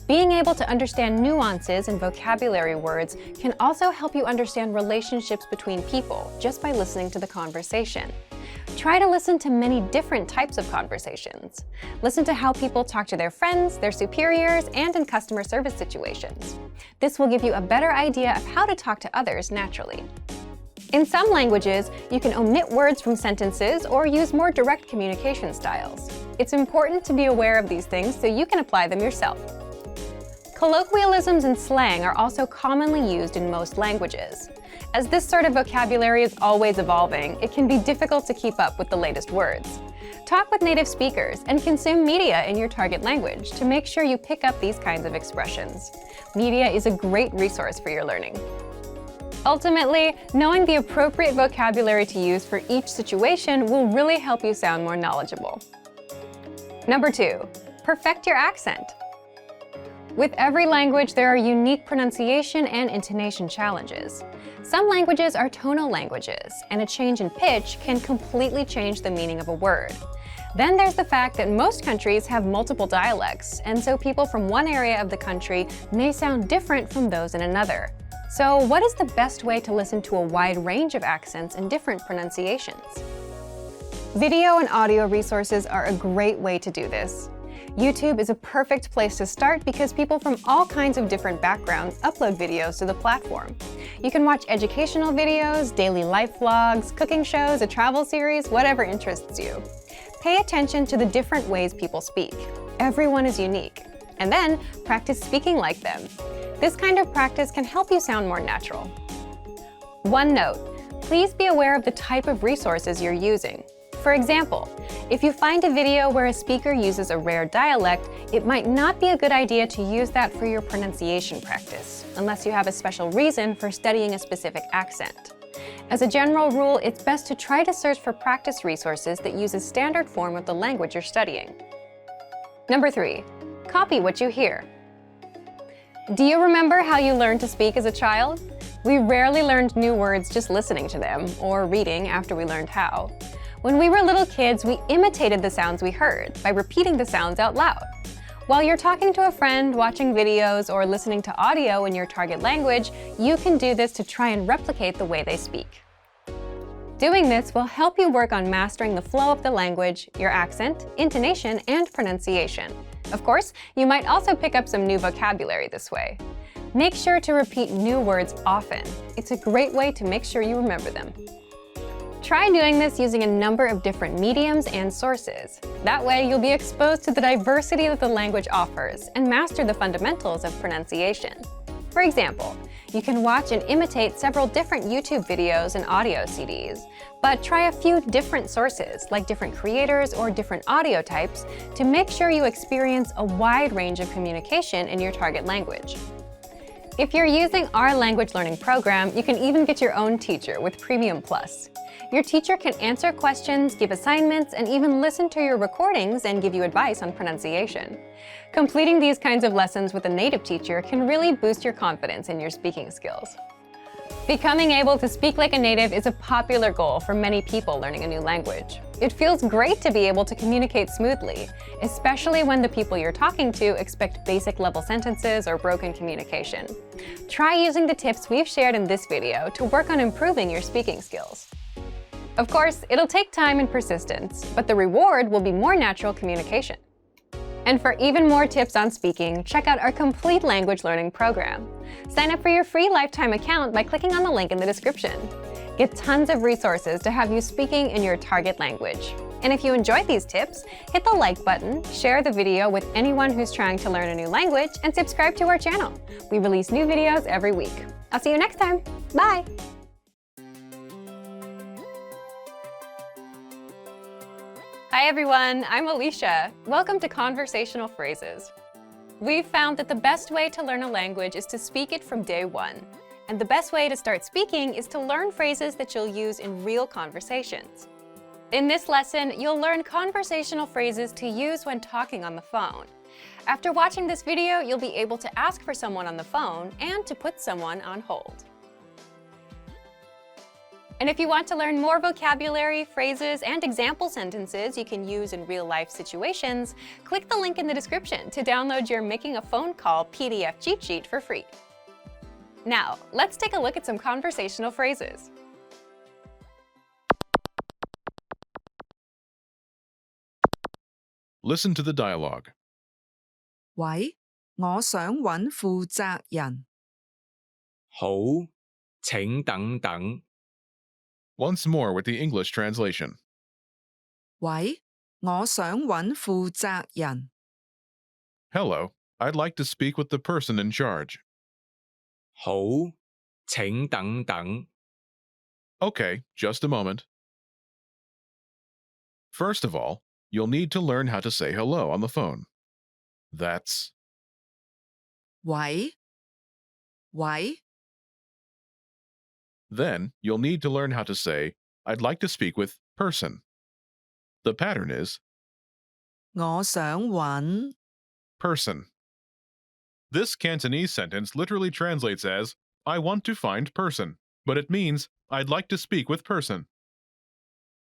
Being able to understand nuances in vocabulary words can also help you understand relationships between people just by listening to the conversation. Try to listen to many different types of conversations. Listen to how people talk to their friends, their superiors, and in customer service situations. This will give you a better idea of how to talk to others naturally. In some languages, you can omit words from sentences or use more direct communication styles. It's important to be aware of these things so you can apply them yourself. Colloquialisms and slang are also commonly used in most languages. As this sort of vocabulary is always evolving, it can be difficult to keep up with the latest words. Talk with native speakers and consume media in your target language to make sure you pick up these kinds of expressions. Media is a great resource for your learning. Ultimately, knowing the appropriate vocabulary to use for each situation will really help you sound more knowledgeable. Number 2, perfect your accent. With every language, there are unique pronunciation and intonation challenges. Some languages are tonal languages, and a change in pitch can completely change the meaning of a word. Then there's the fact that most countries have multiple dialects, and so people from one area of the country may sound different from those in another. So what is the best way to listen to a wide range of accents and different pronunciations? Video and audio resources are a great way to do this. YouTube is a perfect place to start because people from all kinds of different backgrounds upload videos to the platform. You can watch educational videos, daily life vlogs, cooking shows, a travel series, whatever interests you. Pay attention to the different ways people speak. Everyone is unique. And then practice speaking like them. This kind of practice can help you sound more natural. One note, please be aware of the type of resources you're using. For example, if you find a video where a speaker uses a rare dialect, it might not be a good idea to use that for your pronunciation practice, unless you have a special reason for studying a specific accent. As a general rule, it's best to try to search for practice resources that use a standard form of the language you're studying. Number 3, copy what you hear. Do you remember how you learned to speak as a child? We rarely learned new words just listening to them, or reading after we learned how. When we were little kids, we imitated the sounds we heard by repeating the sounds out loud. While you're talking to a friend, watching videos, or listening to audio in your target language, you can do this to try and replicate the way they speak. Doing this will help you work on mastering the flow of the language, your accent, intonation, and pronunciation. Of course, you might also pick up some new vocabulary this way. Make sure to repeat new words often. It's a great way to make sure you remember them. Try doing this using a number of different mediums and sources. That way, you'll be exposed to the diversity that the language offers and master the fundamentals of pronunciation. For example, you can watch and imitate several different YouTube videos and audio CDs, but try a few different sources, like different creators or different audio types, to make sure you experience a wide range of communication in your target language. If you're using our language learning program, you can even get your own teacher with Premium Plus. Your teacher can answer questions, give assignments, and even listen to your recordings and give you advice on pronunciation. Completing these kinds of lessons with a native teacher can really boost your confidence in your speaking skills. Becoming able to speak like a native is a popular goal for many people learning a new language. It feels great to be able to communicate smoothly, especially when the people you're talking to expect basic level sentences or broken communication. Try using the tips we've shared in this video to work on improving your speaking skills. Of course, it'll take time and persistence, but the reward will be more natural communication. And for even more tips on speaking, check out our complete language learning program. Sign up for your free lifetime account by clicking on the link in the description. Get tons of resources to have you speaking in your target language. And if you enjoyed these tips, hit the like button, share the video with anyone who's trying to learn a new language, and subscribe to our channel. We release new videos every week. I'll see you next time. Bye! Hi everyone, I'm Alicia. Welcome to Conversational Phrases. We've found that the best way to learn a language is to speak it from day one. And the best way to start speaking is to learn phrases that you'll use in real conversations. In this lesson, you'll learn conversational phrases to use when talking on the phone. After watching this video, you'll be able to ask for someone on the phone and to put someone on hold. And if you want to learn more vocabulary, phrases, and example sentences you can use in real-life situations, click the link in the description to download your Making a Phone Call PDF cheat sheet for free. Now, let's take a look at some conversational phrases. Listen to the dialogue. 喂，我想搵負責人。好，請等等。 Once more with the English translation. 喂，我想搵負責人。 Hello, I'd like to speak with the person in charge. 好，請等等。 Okay, just a moment. First of all, you'll need to learn how to say hello on the phone. That's 喂，喂， Then you'll need to learn how to say, I'd like to speak with person. The pattern is 我想搵 person. This Cantonese sentence literally translates as, I want to find person, but it means, I'd like to speak with person.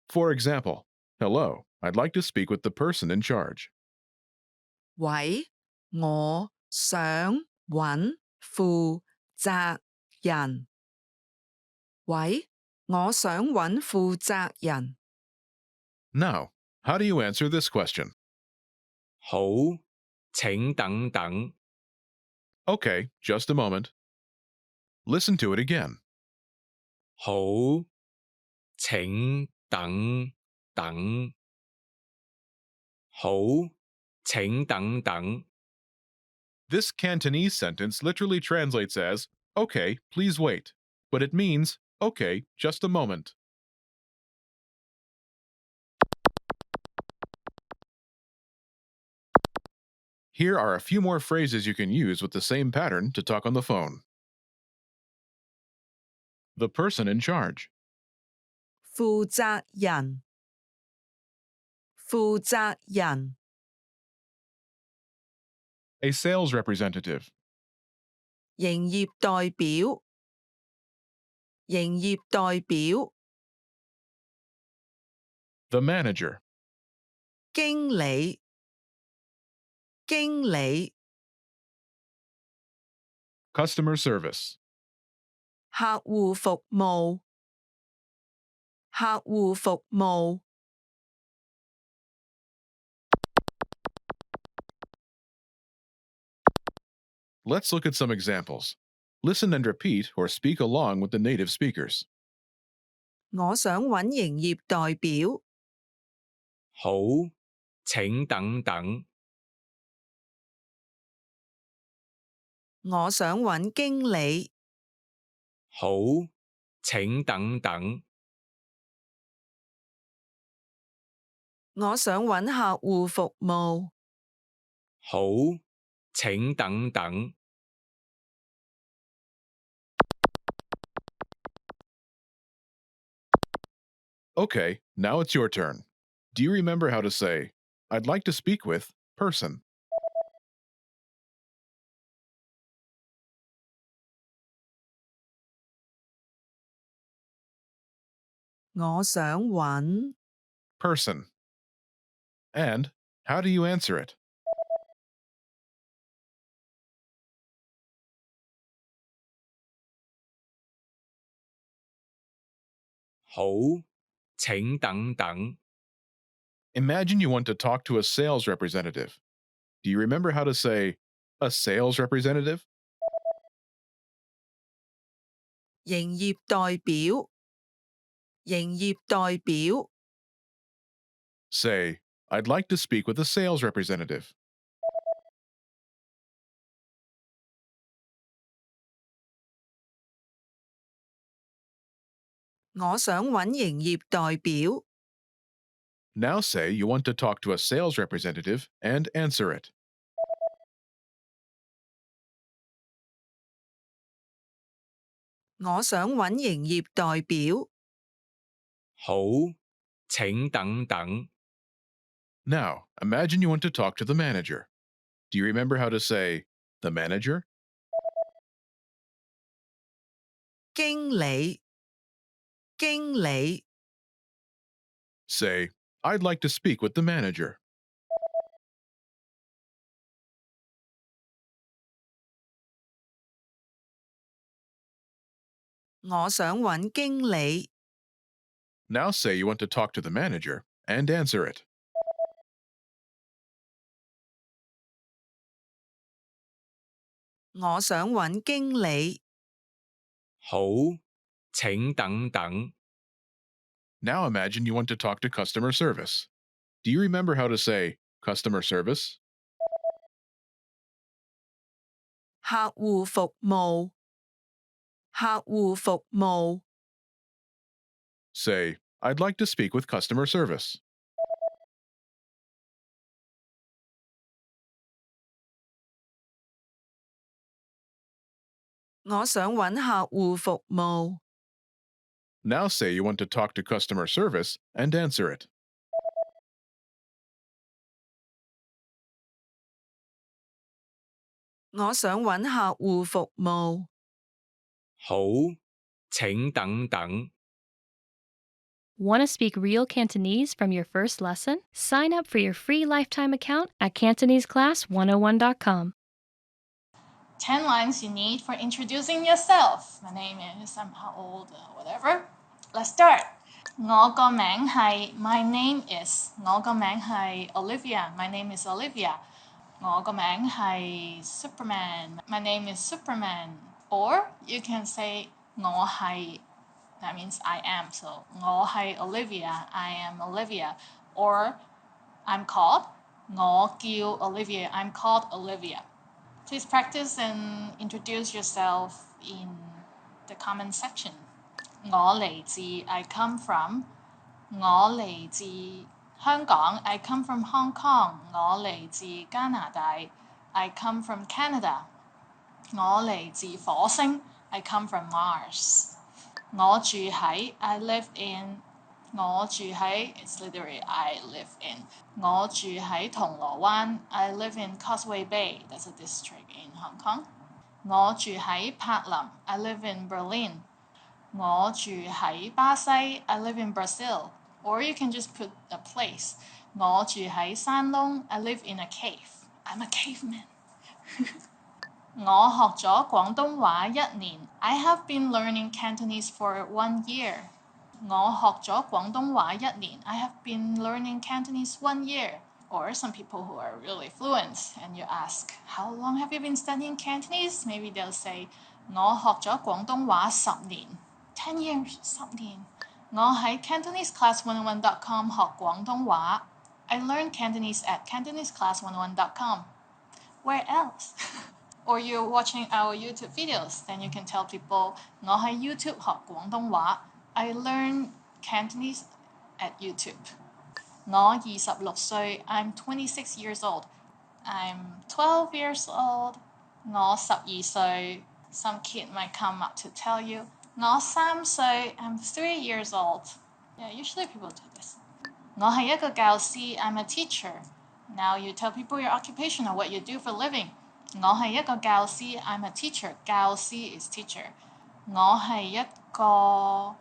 For example, hello, I'd like to speak with the person in charge. 喂，我想搵負責人。喂，我想搵負責人。 Now, how do you answer this question? 好，請等等。 Okay, just a moment. Listen to it again. 好，請等等。好，請等等。 This Cantonese sentence literally translates as, okay, please wait, but it means, okay, just a moment. Here are a few more phrases you can use with the same pattern to talk on the phone. The person in charge. 負責人，負責人， A sales representative. 營業代表，營業代表， The manager. 經理，經理， Customer service. 客戶服務，客戶服務， Let's look at some examples. Listen and repeat or speak along with the native speakers. 我想揾營業代表，好，請等等。我想揾經理，好，請等等。我想揾客戶服務，好，請等等。Okay, now it's your turn. Do you remember how to say, I'd like to speak with person? 我想揾 Person. And how do you answer it? 好，請等等。 Imagine you want to talk to a sales representative. Do you remember how to say, a sales representative? 營業代表，營業代表， Say, I'd like to speak with a sales representative. 我想揾營業代表， Now say you want to talk to a sales representative and answer it. 我想揾營業代表，好，請等等。 Now, imagine you want to talk to the manager. Do you remember how to say, the manager? 經理，經理， Say, I'd like to speak with the manager. 我想揾經理， Now say you want to talk to the manager and answer it. 我想揾經理，好，請等等。 Now imagine you want to talk to customer service. Do you remember how to say customer service? 客戶服務，客戶服務， Say, I'd like to speak with customer service. 我想揾客戶服務， Now say you want to talk to customer service and answer it. 我想揾客戶服務，好，請等等。 Want to speak real Cantonese from your first lesson? Sign up for your free lifetime account at CantoneseClass101.com. 10 lines you need for introducing yourself. My name is, I'm how old, whatever. Let's start. 我個名係 My name is. 我個名係 Olivia. My name is Olivia. 我個名係 Superman. My name is Superman. Or you can say 我係 that means I am. So 我係 Olivia. I am Olivia. Or I'm called 我叫 Olivia. I'm called Olivia. Please practice and introduce yourself in the comment section. 我嚟自 I come from. 我嚟自香港 I come from Hong Kong. 我嚟自加拿大 I come from Canada. 我嚟自火星 I come from Mars. 我住喺 I live in. 我住喺 it's literally I live in. 我住喺銅鑼灣 I live in Causeway Bay. That's a district in Hong Kong. 我住喺柏林 I live in Berlin. 我住喺巴西 I live in Brazil. Or you can just put a place. 我住喺山窿 I live in a cave. I'm a caveman. 我學咗廣東話1年 I have been learning Cantonese for 1 year. 我學咗廣東話1年 I have been learning Cantonese 1 year. Or some people who are really fluent and you ask, how long have you been studying Cantonese? Maybe they'll say, 我學咗廣東話10年 10 years, 10年。我喺 CantoneseClass101.com 學廣東話 I learned Cantonese at CantoneseClass101.com. Where else? Or you're watching our YouTube videos, then you can tell people 我喺 YouTube 學廣東話 I learned Cantonese at YouTube. 我26歲 I'm 26 years old. I'm 12 years old. 我12歲 Some kid might come up to tell you. 我3歲 I'm 3 years old. Yeah, usually people do this. 我係一個教師 I'm a teacher. Now you tell people your occupation or what you do for a living. 我係一個教師 I'm a teacher. 教師 is teacher. 我係一個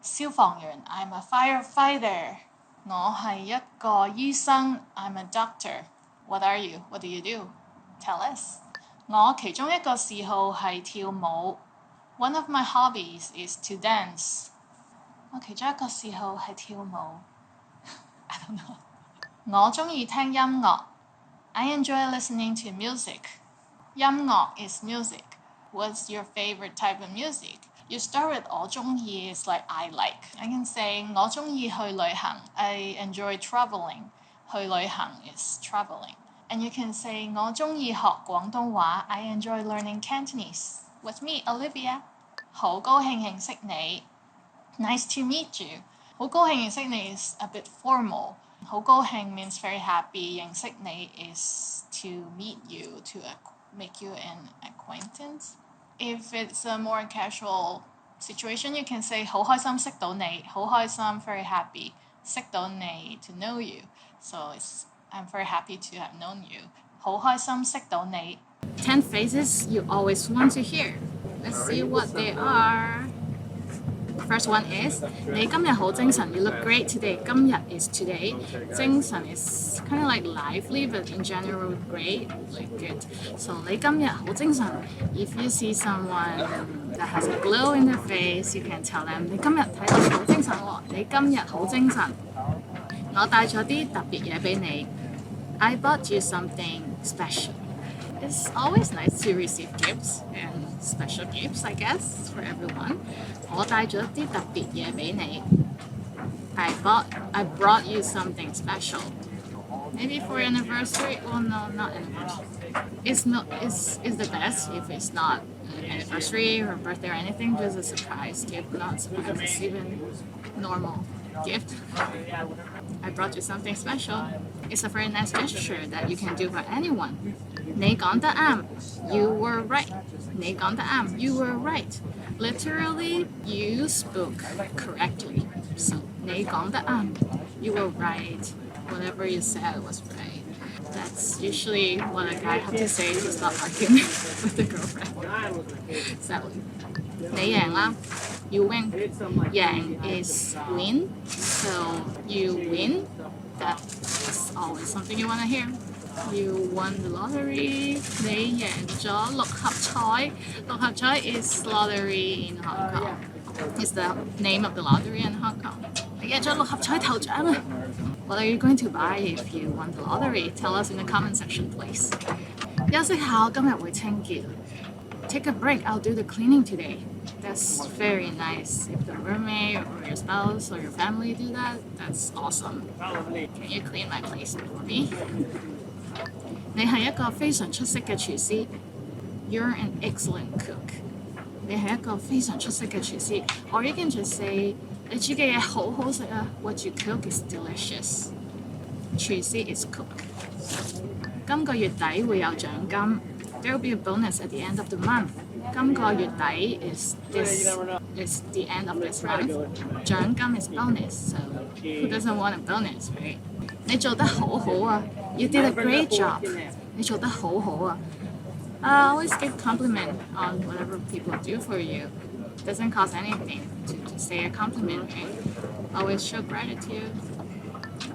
消防員 I'm a firefighter. 我係一個醫生 I'm a doctor. What are you? What do you do? Tell us. 我其中一個嗜好係跳舞 One of my hobbies is to dance. 我其中一個嗜好係跳舞 I don't know. 我鍾意聽音樂 I enjoy listening to music. 音樂 is music. What's your favorite type of music? You start with 我鍾意 is like I like. I can say 我鍾意去旅行 I enjoy traveling. 去旅行 is traveling. And you can say 我鍾意學廣東話 I enjoy learning Cantonese. With me, Olivia. 好高興認識你 Nice to meet you. 好高興認識你 is a bit formal. 好高興 means very happy. 認識你 is to meet you, to make you an acquaintance. If it's a more casual situation, you can say 好開心識到你好開心 very happy 識到你 to know you. So I'm very happy to have known you. 好開心識到你 10 phrases you always want to hear. Let's see what they are. First one is 你今日好精神 You look great today. 今日 is today. 精神 is kind of like lively, but in general great, like good. So 你今日好精神 If you see someone that has a glow in their face, you can tell them 你今日睇落好精神喎你今日好精神我帶咗啲特別嘢俾你 I bought you something special. It's always nice to receive gifts and special gifts, I guess, for everyone. 我帶咗啲特別嘢俾你 I brought you something special. Maybe for anniversary? Well, no, not anniversary. It's the best if it's not an anniversary or birthday or anything, just a surprise gift, not surprise, it's even normal gift. I brought you something special. It's a very nice gesture that you can do for anyone. 你講得啱 You were right. 你講得啱 You were right. Literally, you spoke correctly. So, 你講得啱 You were right. Whatever you said was right. That's usually what a guy has to say to stop arguing with the girlfriend. Sadly. 你贏啦 You win. 贏 is win. So, you win. That's always something you want to hear. You won the lottery. 你贏咗六合彩六合彩 is lottery in Hong Kong. It's the name of the lottery in Hong Kong. 你贏咗六合彩頭獎啊 What are you going to buy if you won the lottery? Tell us in the comment section, please. 休息下，我今日會清潔 Take a break. I'll do the cleaning today. That's very nice. If the roommate or your spouse or your family do that, that's awesome. Can you clean my place for me? 你係一個非常出色嘅廚師 You're an excellent cook. 你係一個非常出色嘅廚師 Or you can just say 你煮嘅嘢好好食啊 What you cook is delicious. 廚師 is cook. 今個月底會有獎金。There will be a bonus at the end of the month. 今個月底 is the end of this month. 獎金 is bonus, so who doesn't want a bonus, right? 你做得好好啊 You did a great job. 你做得好好啊 always give compliment on whatever people do for you. Doesn't cost anything to say a compliment, right? Always show gratitude.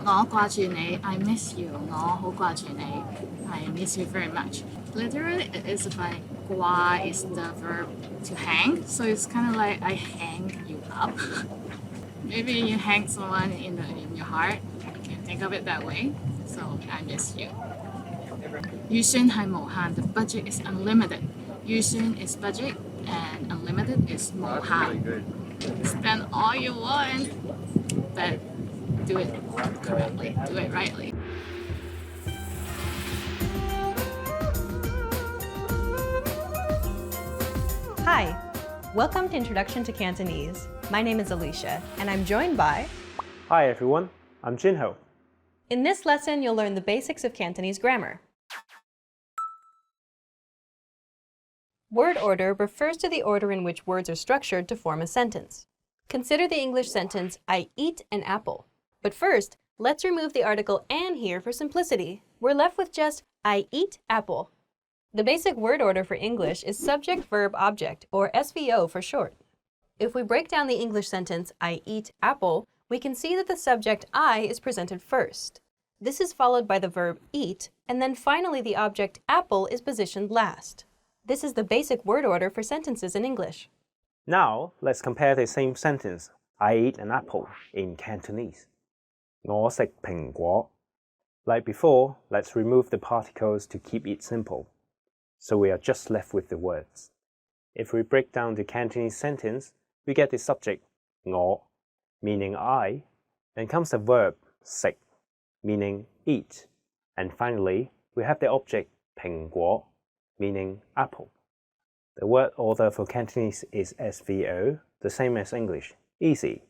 我掛住你 I miss you. 我好掛住你 I miss you very much. Literally, it is by 掛 is the verb to hang, so it's kind of like I hang you up. Maybe you hang someone in your heart. You can think of it that way. So I miss you. 預算係無限 The budget is unlimited. 預算 is budget and unlimited is 無限. Spend all you want, but do it correctly, do it rightly. Hi, welcome to Introduction to Cantonese. My name is Alicia, and I'm joined by... Hi everyone, I'm Jinho. In this lesson, you'll learn the basics of Cantonese grammar. Word order refers to the order in which words are structured to form a sentence. Consider the English sentence, I eat an apple. But first, let's remove the article an here for simplicity. We're left with just, I eat apple. The basic word order for English is subject, verb, object, or SVO for short. If we break down the English sentence, I eat apple, we can see that the subject I is presented first. This is followed by the verb eat, and then finally the object apple is positioned last. This is the basic word order for sentences in English. Now, let's compare the same sentence, I eat an apple, in Cantonese. 我食蘋果. Like before, let's remove the particles to keep it simple. So we are just left with the words. If we break down the Cantonese sentence, we get the subject 我, meaning I, then comes the verb 食, meaning eat, and finally we have the object 蘋果, meaning apple. The word order for Cantonese is SVO, the same as English, easy.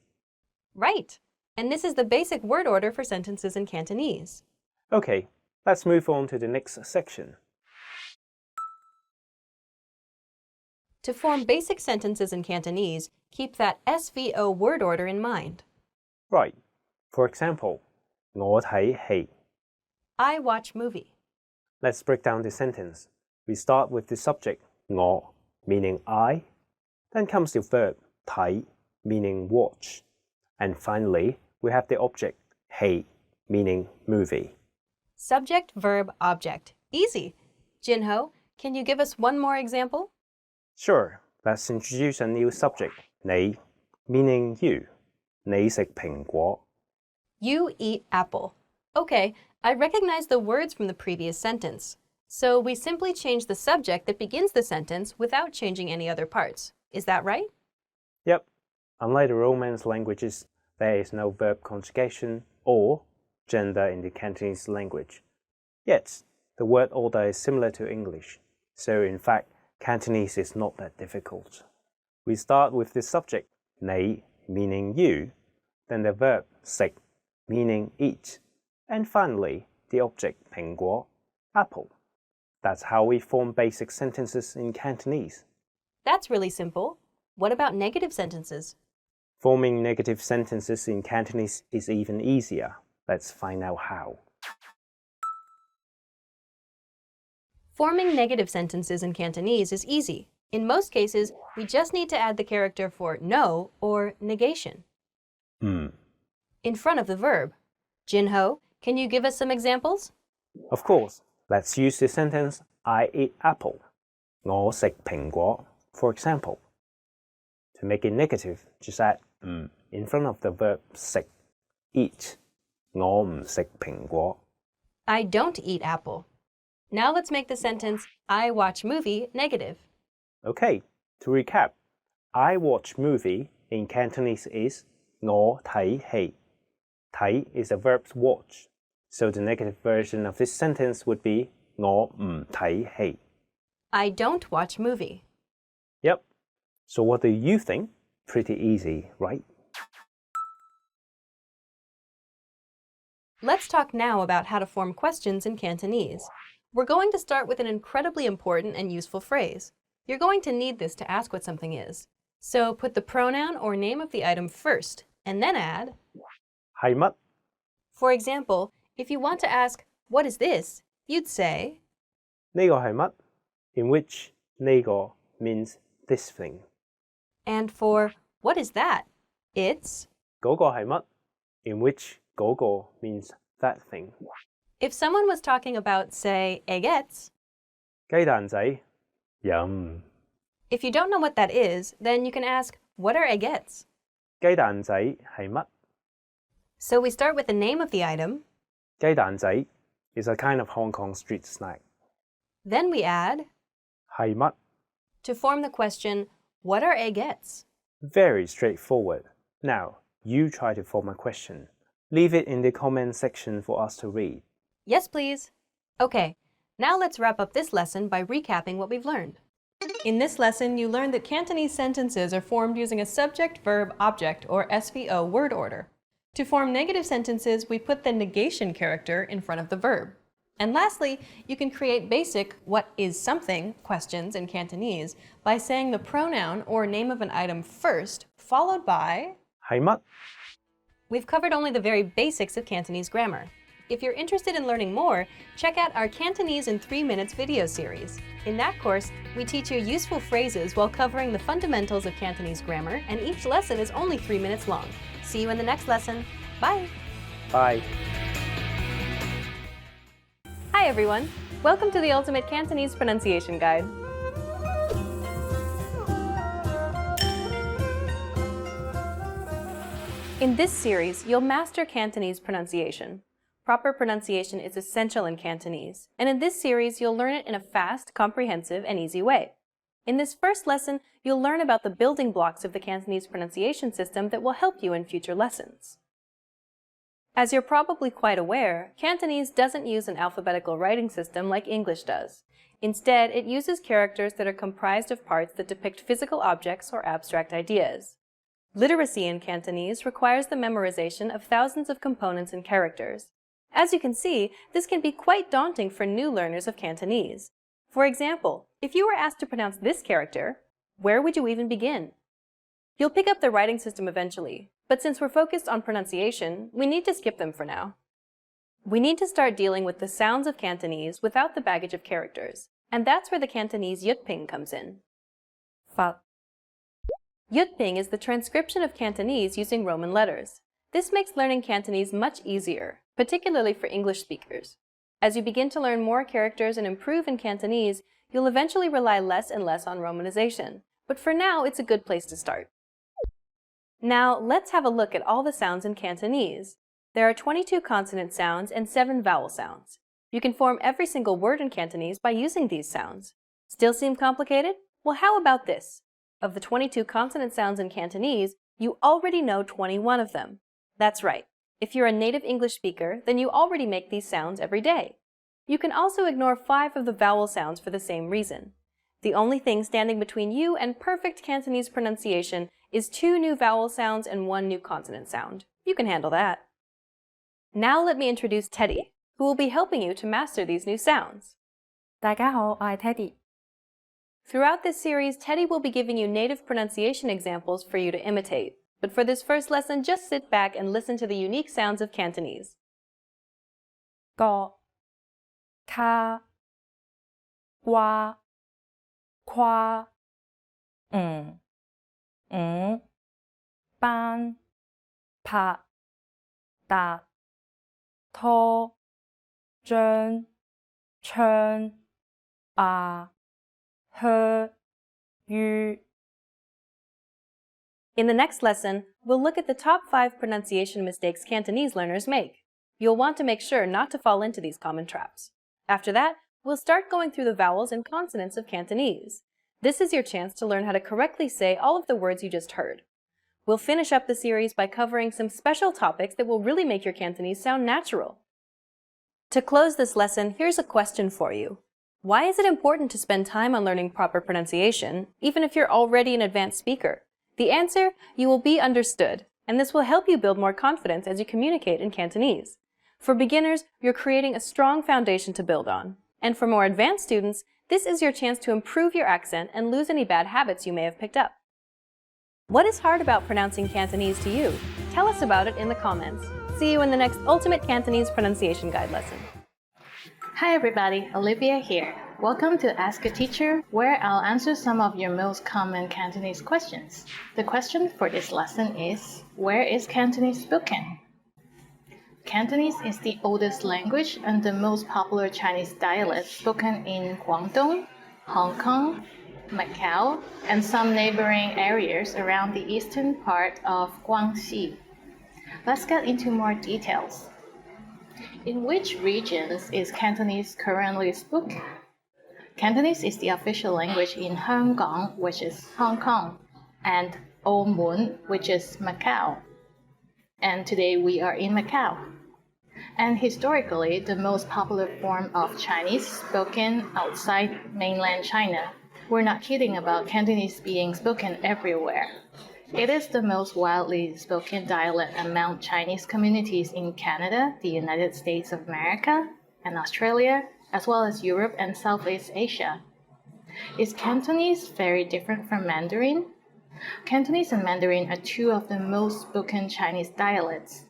Right, and this is the basic word order for sentences in Cantonese. Okay, let's move on to the next section. To form basic sentences in Cantonese, keep that SVO word order in mind. Right, for example, 我睇戲. I watch movie. Let's break down the sentence. We start with the subject 我, meaning I, then comes the verb 睇, meaning watch, and finally we have the object 戲, meaning movie. Subject, verb, object. Easy. Jinho, can you give us one more example? Sure, let's introduce a new subject, 你, meaning you. 你食蘋果. You eat apple. Okay, I recognize the words from the previous sentence. So we simply change the subject that begins the sentence without changing any other parts. Is that right? Yep. Unlike the Romance languages, there is no verb conjugation or gender in the Cantonese language. Yet, the word order is similar to English. So in fact, Cantonese is not that difficult. We start with the subject 你, meaning you, then the verb 食, meaning eat, and finally the object 蘋果, apple. That's how we form basic sentences in Cantonese. That's really simple. What about negative sentences? Forming negative sentences in Cantonese is even easier. Let's find out how. Forming negative sentences in Cantonese is easy. In most cases, we just need to add the character for no or negation in front of the verb. Jinho, can you give us some examples? Of course. Let's use the sentence I eat apple. 我食蘋果. For example, to make it negative, just add in front of the verb 食, eat. 我唔食蘋果. I don't eat apple. Now let's make the sentence I watch movie negative. Okay, to recap, I watch movie in Cantonese is 我睇戲. 睇 is a verb watch, so the negative version of this sentence would be 我唔睇戲. I don't watch movie. Yep. So what do you think? Pretty easy, right? Let's talk now about how to form questions in Cantonese. We're going to start with an incredibly important and useful phrase. You're going to need this to ask what something is. So put the pronoun or name of the item first, and then add. 係乜？ For example, if you want to ask, what is this? You'd say, 呢個係乜 in which 呢個 means this thing. and for what is that? It's. 嗰個係乜 in which 嗰個 means that thing. If someone was talking about, say, eggets, 雞蛋仔 Yum. if you don't know what that is, then you can ask, what are eggets? 雞蛋仔係乜？ So we start with the name of the item, 雞蛋仔 is a kind of Hong Kong street snack. then we add, 係乜 to form the question, what are eggets? Very straightforward. Now, you try to form a question. Leave it in the comment section for us to read. Yes, please. Okay, now let's wrap up this lesson by recapping what we've learned. In this lesson, you learned that Cantonese sentences are formed using a subject, verb, object, or SVO word order. To form negative sentences, we put the negation character in front of the verb. And lastly, you can create basic what is something questions in Cantonese by saying the pronoun or name of an item first, followed by. 係乜 We've covered only the very basics of Cantonese grammar. If you're interested in learning more, check out our Cantonese in 3 minutes video series. In that course, we teach you useful phrases while covering the fundamentals of Cantonese grammar, and each lesson is only 3 minutes long. See you in the next lesson. Bye! Bye. Hi everyone! Welcome to the Ultimate Cantonese Pronunciation Guide. In this series, you'll master Cantonese pronunciation. Proper pronunciation is essential in Cantonese, and in this series, you'll learn it in a fast, comprehensive, and easy way. In this first lesson, you'll learn about the building blocks of the Cantonese pronunciation system that will help you in future lessons. As you're probably quite aware, Cantonese doesn't use an alphabetical writing system like English does. Instead, it uses characters that are comprised of parts that depict physical objects or abstract ideas. Literacy in Cantonese requires the memorization of thousands of components and characters. As you can see, this can be quite daunting for new learners of Cantonese. For example, if you were asked to pronounce this character, where would you even begin? You'll pick up the writing system eventually, but since we're focused on pronunciation, we need to skip them for now. We need to start dealing with the sounds of Cantonese without the baggage of characters, and that's where the Cantonese yutping comes in. Fa. Yutping is the transcription of Cantonese using Roman letters. This makes learning Cantonese much easier, particularly for English speakers. As you begin to learn more characters and improve in Cantonese, you'll eventually rely less and less on romanization. But for now, it's a good place to start. Now, let's have a look at all the sounds in Cantonese. There are 22 consonant sounds and 7 vowel sounds. You can form every single word in Cantonese by using these sounds. Still seem complicated? Well, how about this? Of the 22 consonant sounds in Cantonese, you already know 21 of them. That's right. If you're a native English speaker, then you already make these sounds every day. You can also ignore 5 of the vowel sounds for the same reason. The only thing standing between you and perfect Cantonese pronunciation is 2 new vowel sounds and 1 new consonant sound. You can handle that. Now let me introduce Teddy, who will be helping you to master these new sounds. 大家好，我係 Teddy。 Throughout this series, Teddy will be giving you native pronunciation examples for you to imitate. But for this first lesson, just sit back and listen to the unique sounds of Cantonese. 個、卡、瓜、跨、班、拍、達、拖、張、唱、靴、於。 In the next lesson, we'll look at the top 5 pronunciation mistakes Cantonese learners make. You'll want to make sure not to fall into these common traps. After that, we'll start going through the vowels and consonants of Cantonese. This is your chance to learn how to correctly say all of the words you just heard. We'll finish up the series by covering some special topics that will really make your Cantonese sound natural. To close this lesson, here's a question for you. Why is it important to spend time on learning proper pronunciation, even if you're already an advanced speaker? The answer, you will be understood, and this will help you build more confidence as you communicate in Cantonese. For beginners, you're creating a strong foundation to build on. And for more advanced students, this is your chance to improve your accent and lose any bad habits you may have picked up. What is hard about pronouncing Cantonese to you? Tell us about it in the comments. See you in the next Ultimate Cantonese Pronunciation Guide lesson. Hi everybody, Olivia here. Welcome to Ask a Teacher, where I'll answer some of your most common Cantonese questions. The question for this lesson is, where is Cantonese spoken? Cantonese is the oldest language and the most popular Chinese dialect spoken in Guangdong, Hong Kong, Macau, and some neighboring areas around the eastern part of Guangxi. Let's get into more details. In which regions is Cantonese currently spoken? Cantonese is the official language in Hong Kong, which is Hong Kong, and Oman, which is Macau. And today we are in Macau. And historically, the most popular form of Chinese spoken outside mainland China. We're not kidding about Cantonese being spoken everywhere. It is the most widely spoken dialect among Chinese communities in Canada, the United States of America, and Australia, as well as Europe and Southeast Asia. Is Cantonese very different from Mandarin? Cantonese and Mandarin are two of the most spoken Chinese dialects.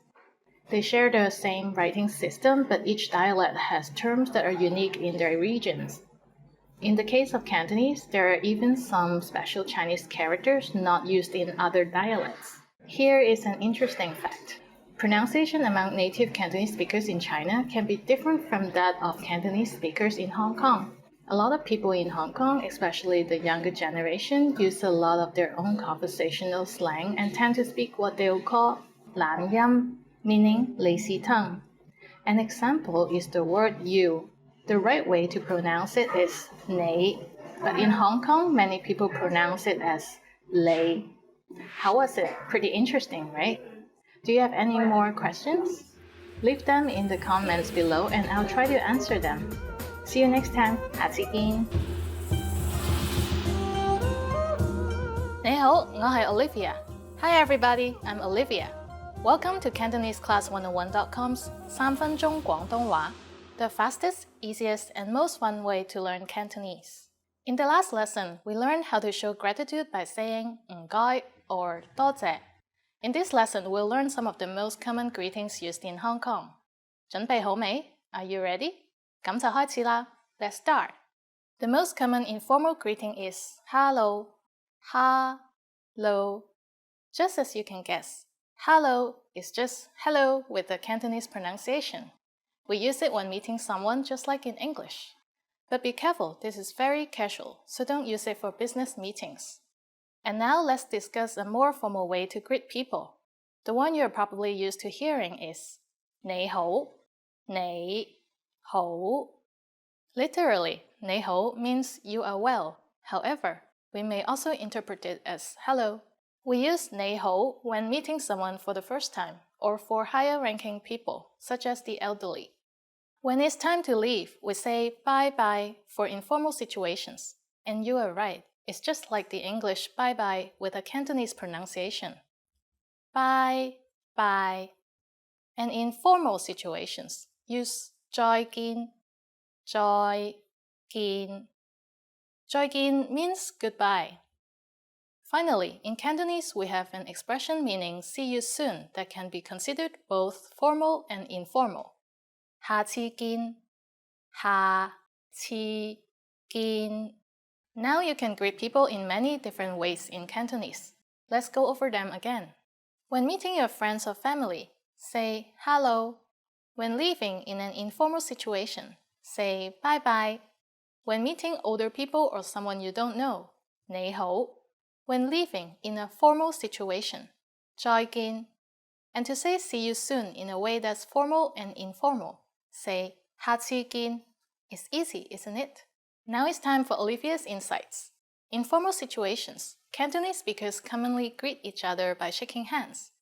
They share the same writing system, but each dialect has terms that are unique in their regions. In the case of Cantonese, there are even some special Chinese characters not used in other dialects. Here is an interesting fact. Pronunciation among native Cantonese speakers in China can be different from that of Cantonese speakers in Hong Kong. A lot of people in Hong Kong, especially the younger generation, use a lot of their own conversational slang and tend to speak what they will call lan yam, meaning lazy tongue. An example is the word you. The right way to pronounce it is nei, but in Hong Kong, many people pronounce it as lei. How was it? Pretty interesting, right? Do you have any more questions? Leave them in the comments below and I'll try to answer them. See you next time. 下次見。你好，我係 Olivia. Hi everybody, I'm Olivia. Welcome to CantoneseClass101.com's 3分鐘廣東話. The fastest, easiest, and most fun way to learn Cantonese. In the last lesson, we learned how to show gratitude by saying 唔該 or 多謝. In this lesson, we'll learn some of the most common greetings used in Hong Kong. 準備好未? Are you ready? 咁就開始啦. Let's start. The most common informal greeting is hello. Hello. Just as you can guess, hello is just hello with the Cantonese pronunciation. We use it when meeting someone just like in English. But be careful, this is very casual, so don't use it for business meetings. And now let's discuss a more formal way to greet people. The one you're probably used to hearing is 你好, 你好. Literally, 你好 means you are well. However, we may also interpret it as hello. We use 你好 when meeting someone for the first time or for higher-ranking people, such as the elderly. When it's time to leave, we say bye-bye for informal situations. And you are right, it's just like the English bye-bye with a Cantonese pronunciation. Bye-bye. And in formal situations, use 再見. 再見. 再見 means goodbye. Finally, in Cantonese, we have an expression meaning see you soon that can be considered both formal and informal. 下次見. 下次見. Now you can greet people in many different ways in Cantonese. Let's go over them again. When meeting your friends or family, say hello. When leaving in an informal situation, say bye-bye. When meeting older people or someone you don't know, 你好. When leaving in a formal situation, 再見. And to say see you soon in a way that's formal and informal, say 下次見. It's easy, isn't it? Now it's time for Olivia's insights. In formal situations, Cantonese speakers commonly greet each other by shaking hands.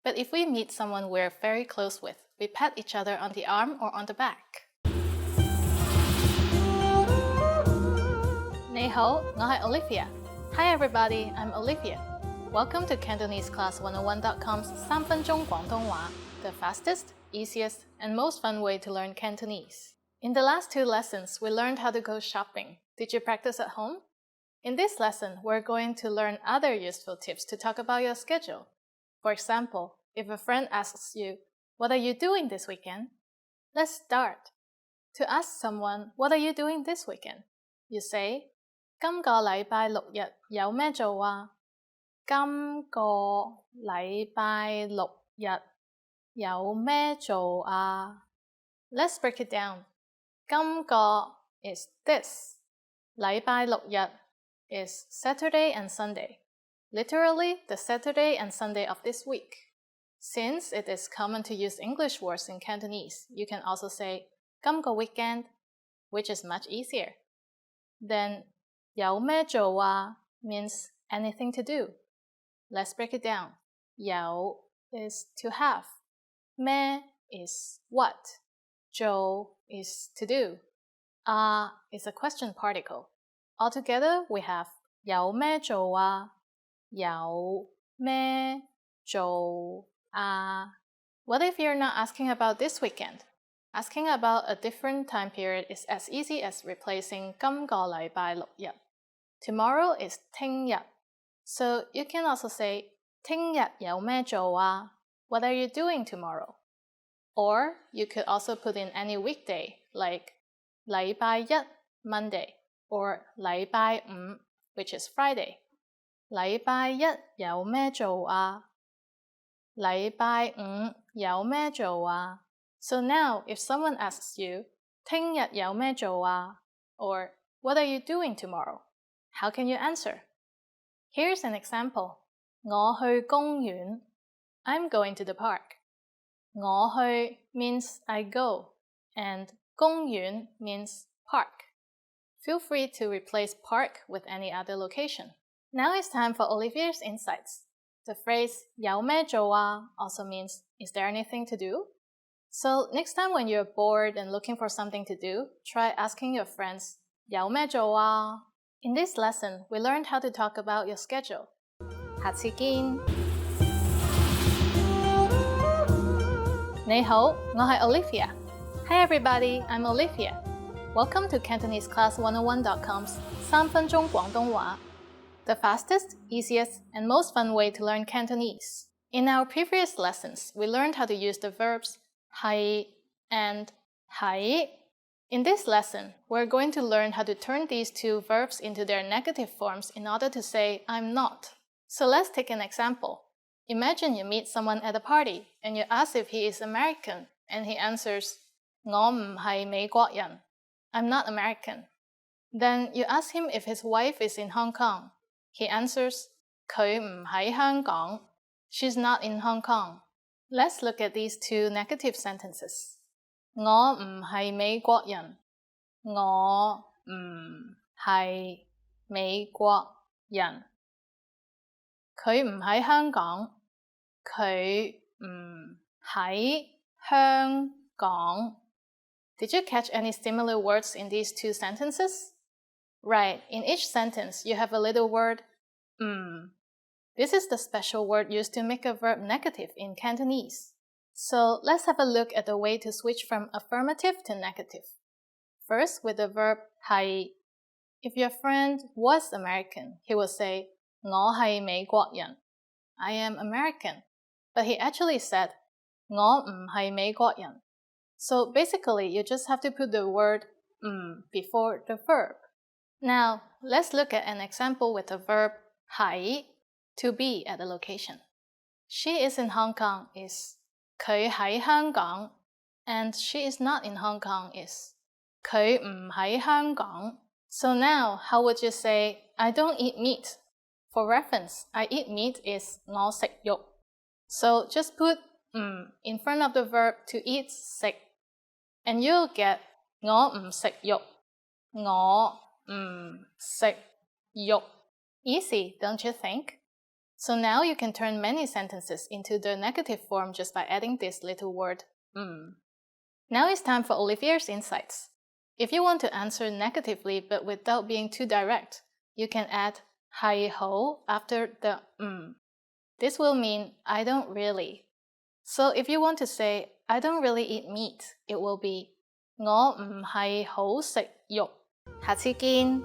But if we meet someone we're very close with, we pat each other on the arm or on the back. 你好，我係 Olivia. Hi everybody, I'm Olivia. Welcome to CantoneseClass101.com's 3分鐘廣東話, the fastest, easiest, and most fun way to learn Cantonese. In the last 2 lessons, we learned how to go shopping. Did you practice at home? In this lesson, we're going to learn other useful tips to talk about your schedule. For example, if a friend asks you, "What are you doing this weekend?" Let's start. To ask someone, "What are you doing this weekend?" You say, 今個禮拜六日有咩做啊？今個禮拜六日有咩做啊？ Let's break it down. 今個 is this. 禮拜六日 is Saturday and Sunday. Literally, the Saturday and Sunday of this week. Since it is common to use English words in Cantonese, you can also say 今個 weekend, which is much easier. Then 有咩做啊 means anything to do. Let's break it down. 有 is to have. 咩 is what. 做 is to do. Is a question particle. Altogether, we have 有咩做啊？有咩做啊？ What if you're not asking about this weekend? Asking about a different time period is as easy as replacing 今個禮拜六日. Tomorrow is 聽日. So you can also say 聽日有咩做啊? What are you doing tomorrow? Or you could also put in any weekday, like 禮拜一 Monday, or 禮拜五 which is Friday. 禮拜一有咩做啊？禮拜五有咩做啊？ So now, if someone asks you, 聽日有咩做啊? Or what are you doing tomorrow? How can you answer? Here's an example. 我去公園. I'm going to the park. 我去 means I go, and 公園 means park. Feel free to replace park with any other location. Now it's time for Olivier's insights. The phrase 有咩做啊 also means, is there anything to do? So next time when you're bored and looking for something to do, try asking your friends 有咩做啊? In this lesson, we learned how to talk about your schedule. 下次見! 你好，我係 Olivia. Hi everybody, I'm Olivia. Welcome to CantoneseClass101.com's 3分鐘廣東話, the fastest, easiest, and most fun way to learn Cantonese. In our previous lessons, we learned how to use the verbs 係 and 喺. In this lesson, we're going to learn how to turn these two verbs into their negative forms in order to say I'm not. So let's take an example. Imagine you meet someone at a party and you ask if he is American, and he answers 我唔係美國人. I'm not American. Then you ask him if his wife is in Hong Kong. He answers 佢唔喺香港. She's not in Hong Kong. Let's look at these two negative sentences. 我唔係美國人. 我唔係美國人. 佢唔喺香港. 佢唔喺香港. Did you catch any similar words in these two sentences? Right, in each sentence, you have a little word, This is the special word used to make a verb negative in Cantonese. So let's have a look at the way to switch from affirmative to negative. First, with the verb 係. If your friend was American, he would say 我係美國人. I am American. But he actually said 我唔係美國人. So basically, you just have to put the word before the verb. Now, let's look at an example with the verb 喺, to be at a location. She is in Hong Kong is 佢喺香港, and she is not in Hong Kong is 佢唔喺香港. So now, how would you say I don't eat meat? For reference, I eat meat is 我食肉. So just put in front of the verb to eat 食, and you'll get 我唔食肉. 我唔食肉. Easy, don't you think? So now you can turn many sentences into the negative form just by adding this little word Now it's time for Olivier's insights. If you want to answer negatively but without being too direct, you can add 係好 after the This will mean I don't really. So if you want to say I don't really eat meat, it will be 我唔係好食肉。下次見。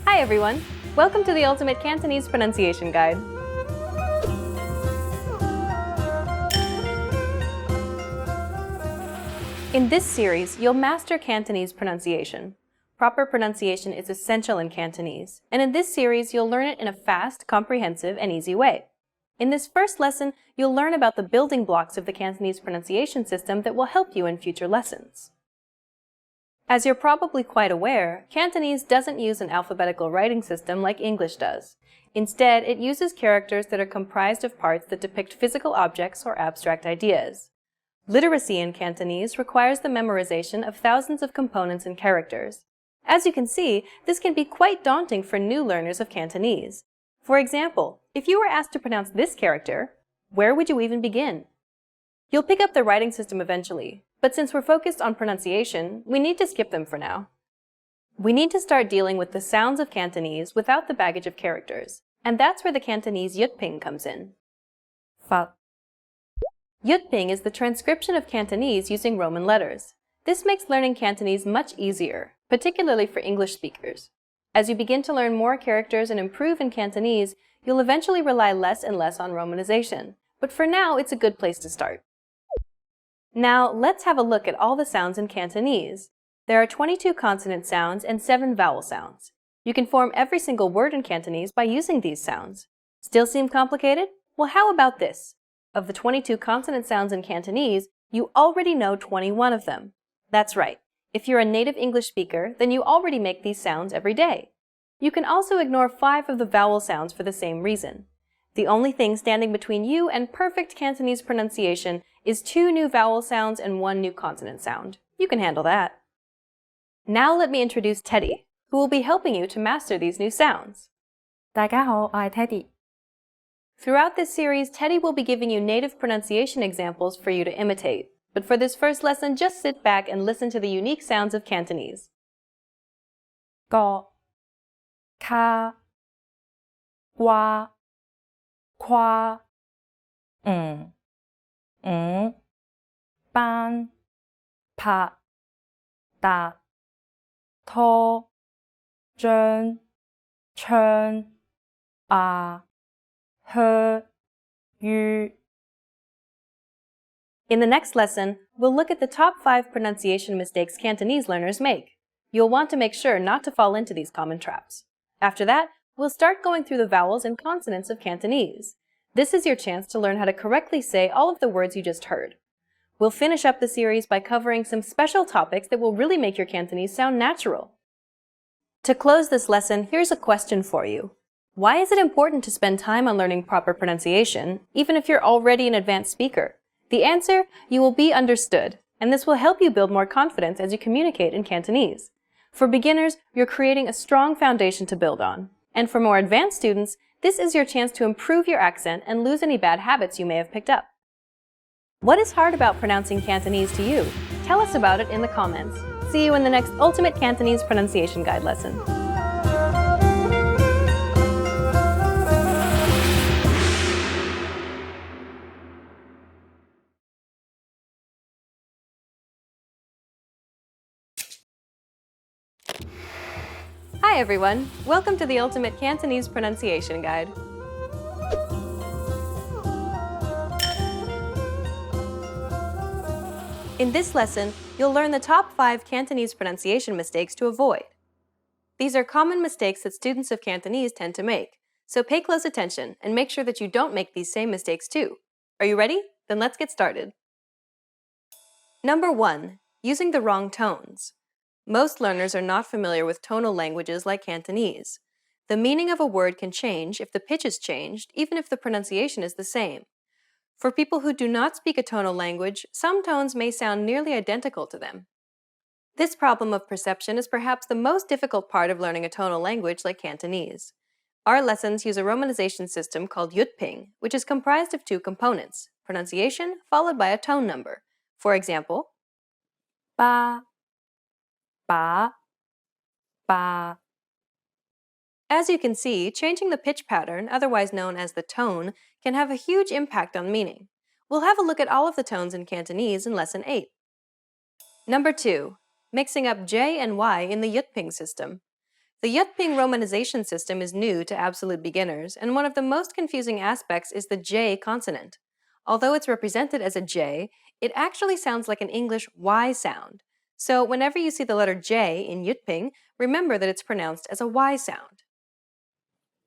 Hi everyone! Welcome to the Ultimate Cantonese Pronunciation Guide. In this series, you'll master Cantonese pronunciation. Proper pronunciation is essential in Cantonese, and in this series, you'll learn it in a fast, comprehensive, and easy way. In this first lesson, you'll learn about the building blocks of the Cantonese pronunciation system that will help you in future lessons. As you're probably quite aware, Cantonese doesn't use an alphabetical writing system like English does. Instead, it uses characters that are comprised of parts that depict physical objects or abstract ideas. Literacy in Cantonese requires the memorization of thousands of components and characters. As you can see, this can be quite daunting for new learners of Cantonese. For example, if you were asked to pronounce this character, where would you even begin? You'll pick up the writing system eventually, but since we're focused on pronunciation, we need to skip them for now. We need to start dealing with the sounds of Cantonese without the baggage of characters, and that's where the Cantonese yutping comes in. Phật, Yutping is the transcription of Cantonese using Roman letters. This makes learning Cantonese much easier, particularly for English speakers. As you begin to learn more characters and improve in Cantonese, you'll eventually rely less and less on romanization. But for now, it's a good place to start. Now, let's have a look at all the sounds in Cantonese. There are 22 consonant sounds and 7 vowel sounds. You can form every single word in Cantonese by using these sounds. Still seem complicated? Well, how about this? Of the 22 consonant sounds in Cantonese, you already know 21 of them. That's right. If you're a native English speaker, then you already make these sounds every day. You can also ignore 5 of the vowel sounds for the same reason. The only thing standing between you and perfect Cantonese pronunciation is 2 new vowel sounds and 1 new consonant sound. You can handle that. Now let me introduce Teddy, who will be helping you to master these new sounds. 大家好，我係 Teddy。 Throughout this series, Teddy will be giving you native pronunciation examples for you to imitate. But for this first lesson, just sit back and listen to the unique sounds of Cantonese. 個、卡、瓜、夸、班、拍、達、拖、張、唱、喝、於。 In the next lesson, we'll look at the top 5 pronunciation mistakes Cantonese learners make. You'll want to make sure not to fall into these common traps. After that, we'll start going through the vowels and consonants of Cantonese. This is your chance to learn how to correctly say all of the words you just heard. We'll finish up the series by covering some special topics that will really make your Cantonese sound natural. To close this lesson, here's a question for you. Why is it important to spend time on learning proper pronunciation, even if you're already an advanced speaker? The answer, you will be understood, and this will help you build more confidence as you communicate in Cantonese. For beginners, you're creating a strong foundation to build on. And for more advanced students, this is your chance to improve your accent and lose any bad habits you may have picked up. What is hard about pronouncing Cantonese to you? Tell us about it in the comments. See you in the next Ultimate Cantonese Pronunciation Guide lesson. Hi everyone! Welcome to the Ultimate Cantonese Pronunciation Guide. In this lesson, you'll learn the top 5 Cantonese pronunciation mistakes to avoid. These are common mistakes that students of Cantonese tend to make, so pay close attention and make sure that you don't make these same mistakes too. Are you ready? Then let's get started. Number 1. Using the wrong tones. Most learners are not familiar with tonal languages like Cantonese. The meaning of a word can change if the pitch is changed, even if the pronunciation is the same. For people who do not speak a tonal language, some tones may sound nearly identical to them. This problem of perception is perhaps the most difficult part of learning a tonal language like Cantonese. Our lessons use a romanization system called yutping, which is comprised of 2 components, pronunciation followed by a tone number. For example, ba, ba, ba. As you can see, changing the pitch pattern, otherwise known as the tone, can have a huge impact on meaning. We'll have a look at all of the tones in Cantonese in Lesson 8. Number 2. Mixing up J and Y in the Yutping system. The Yutping romanization system is new to absolute beginners, and one of the most confusing aspects is the J consonant. Although it's represented as a J, it actually sounds like an English Y sound. So whenever you see the letter J in Yutping, remember that it's pronounced as a Y sound.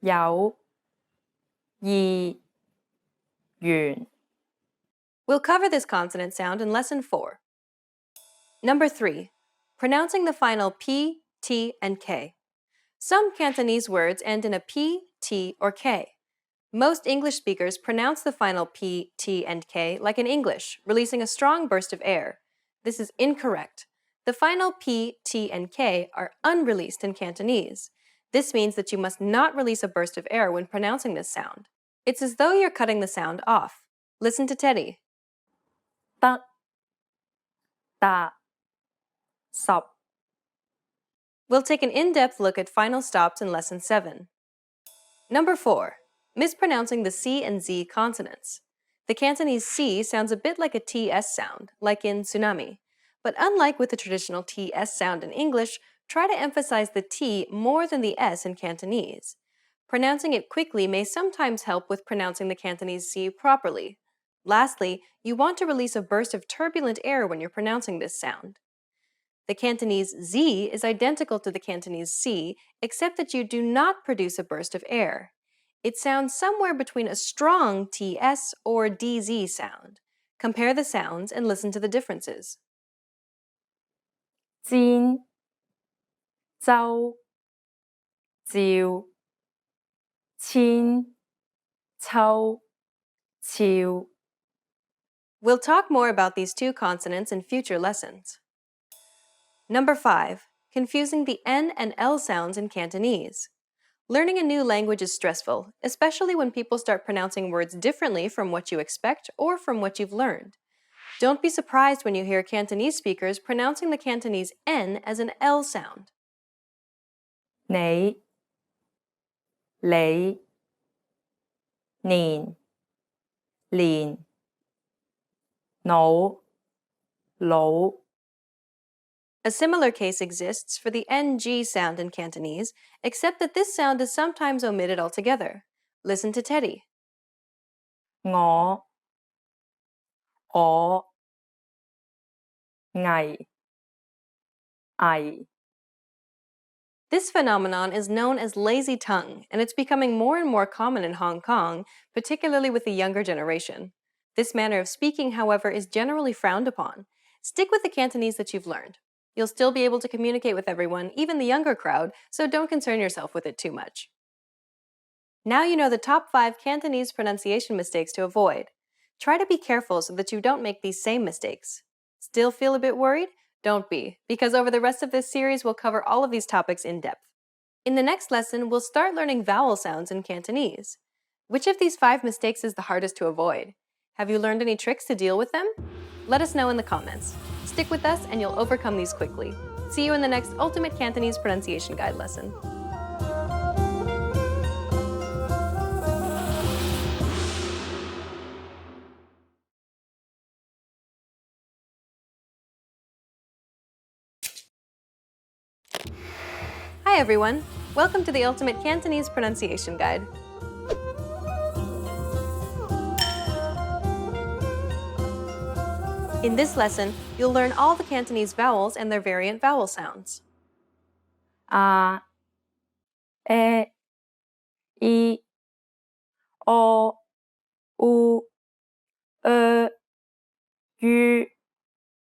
有意願 We'll cover this consonant sound in Lesson 4. Number 3. Pronouncing the final P, T, and K. Some Cantonese words end in a P, T, or K. Most English speakers pronounce the final P, T, and K like in English, releasing a strong burst of air. This is incorrect. The final P, T, and K are unreleased in Cantonese. This means that you must not release a burst of air when pronouncing this sound. It's as though you're cutting the sound off. Listen to Teddy. 得達十 We'll take an in-depth look at final stops in Lesson 7. Number 4. Mispronouncing the C and Z consonants. The Cantonese C sounds a bit like a TS sound, like in tsunami. But unlike with the traditional TS sound in English, try to emphasize the T more than the S in Cantonese. Pronouncing it quickly may sometimes help with pronouncing the Cantonese C properly. Lastly, you want to release a burst of turbulent air when you're pronouncing this sound. The Cantonese Z is identical to the Cantonese C, except that you do not produce a burst of air. It sounds somewhere between a strong TS or DZ sound. Compare the sounds and listen to the differences. 煎周照千秋俏 We'll talk more about these two consonants in future lessons. Number 5. Confusing the N and L sounds in Cantonese. Learning a new language is stressful, especially when people start pronouncing words differently from what you expect or from what you've learned. Don't be surprised when you hear Cantonese speakers pronouncing the Cantonese N as an L sound. 你你年年腦腦 A similar case exists for the NG sound in Cantonese, except that this sound is sometimes omitted altogether. Listen to Teddy. 我危危 This phenomenon is known as lazy tongue, and it's becoming more and more common in Hong Kong, particularly with the younger generation. This manner of speaking, however, is generally frowned upon. Stick with the Cantonese that you've learned. You'll still be able to communicate with everyone, even the younger crowd, so don't concern yourself with it too much. Now you know the top 5 Cantonese pronunciation mistakes to avoid. Try to be careful so that you don't make these same mistakes. Still feel a bit worried? Don't be, because over the rest of this series we'll cover all of these topics in depth. In the next lesson, we'll start learning vowel sounds in Cantonese. Which of these 5 mistakes is the hardest to avoid? Have you learned any tricks to deal with them? Let us know in the comments. Stick with us and you'll overcome these quickly. See you in the next Ultimate Cantonese Pronunciation Guide lesson. Hi everyone! Welcome to the Ultimate Cantonese Pronunciation Guide. In this lesson, you'll learn all the Cantonese vowels and their variant vowel sounds. 啊 ẹ i o u u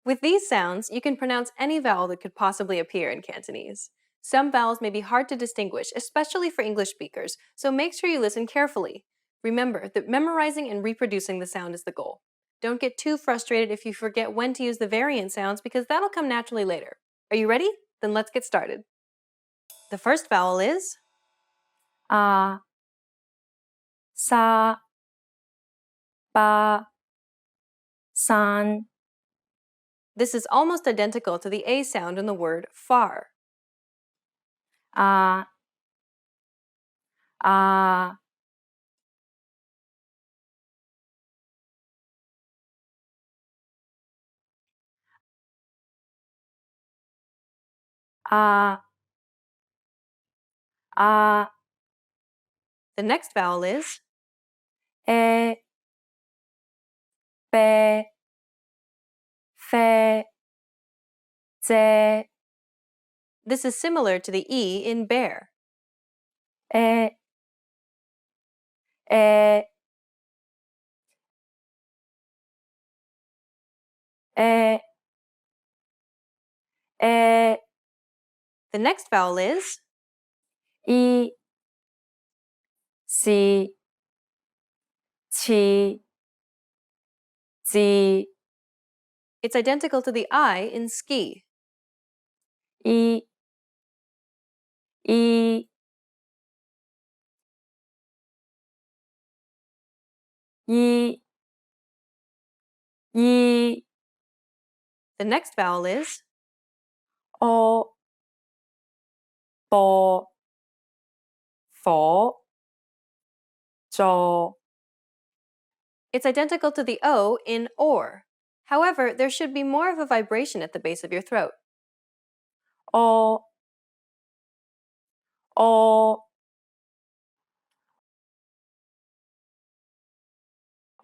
With these sounds, you can pronounce any vowel that could possibly appear in Cantonese. Some vowels may be hard to distinguish, especially for English speakers, so make sure you listen carefully. Remember that memorizing and reproducing the sound is the goal. Don't get too frustrated if you forget when to use the variant sounds because that'll come naturally later. Are you ready? Then let's get started. The first vowel is 啊沙巴山 This is almost identical to the A sound in the word far. 啊啊 A. A. The next vowel is E. B. F. Z. This is similar to the E in bear. E. E. E. E. The next vowel is I. Si. Chi. Zi. It's identical to the I in ski. I. I. I. I. The next vowel is O. Bo. Fo. Jo. It's identical to the O in or. However, there should be more of a vibration at the base of your throat. O. O.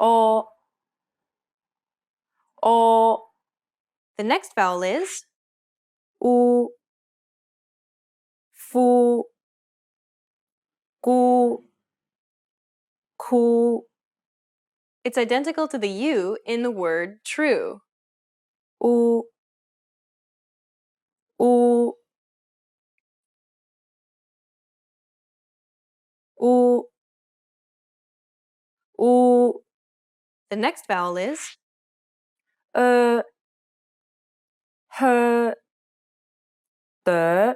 O. O. The next vowel is U. Fu. Gu. Ku. it's identical to the U in the word true. U. U. U. U. The next vowel is H. D.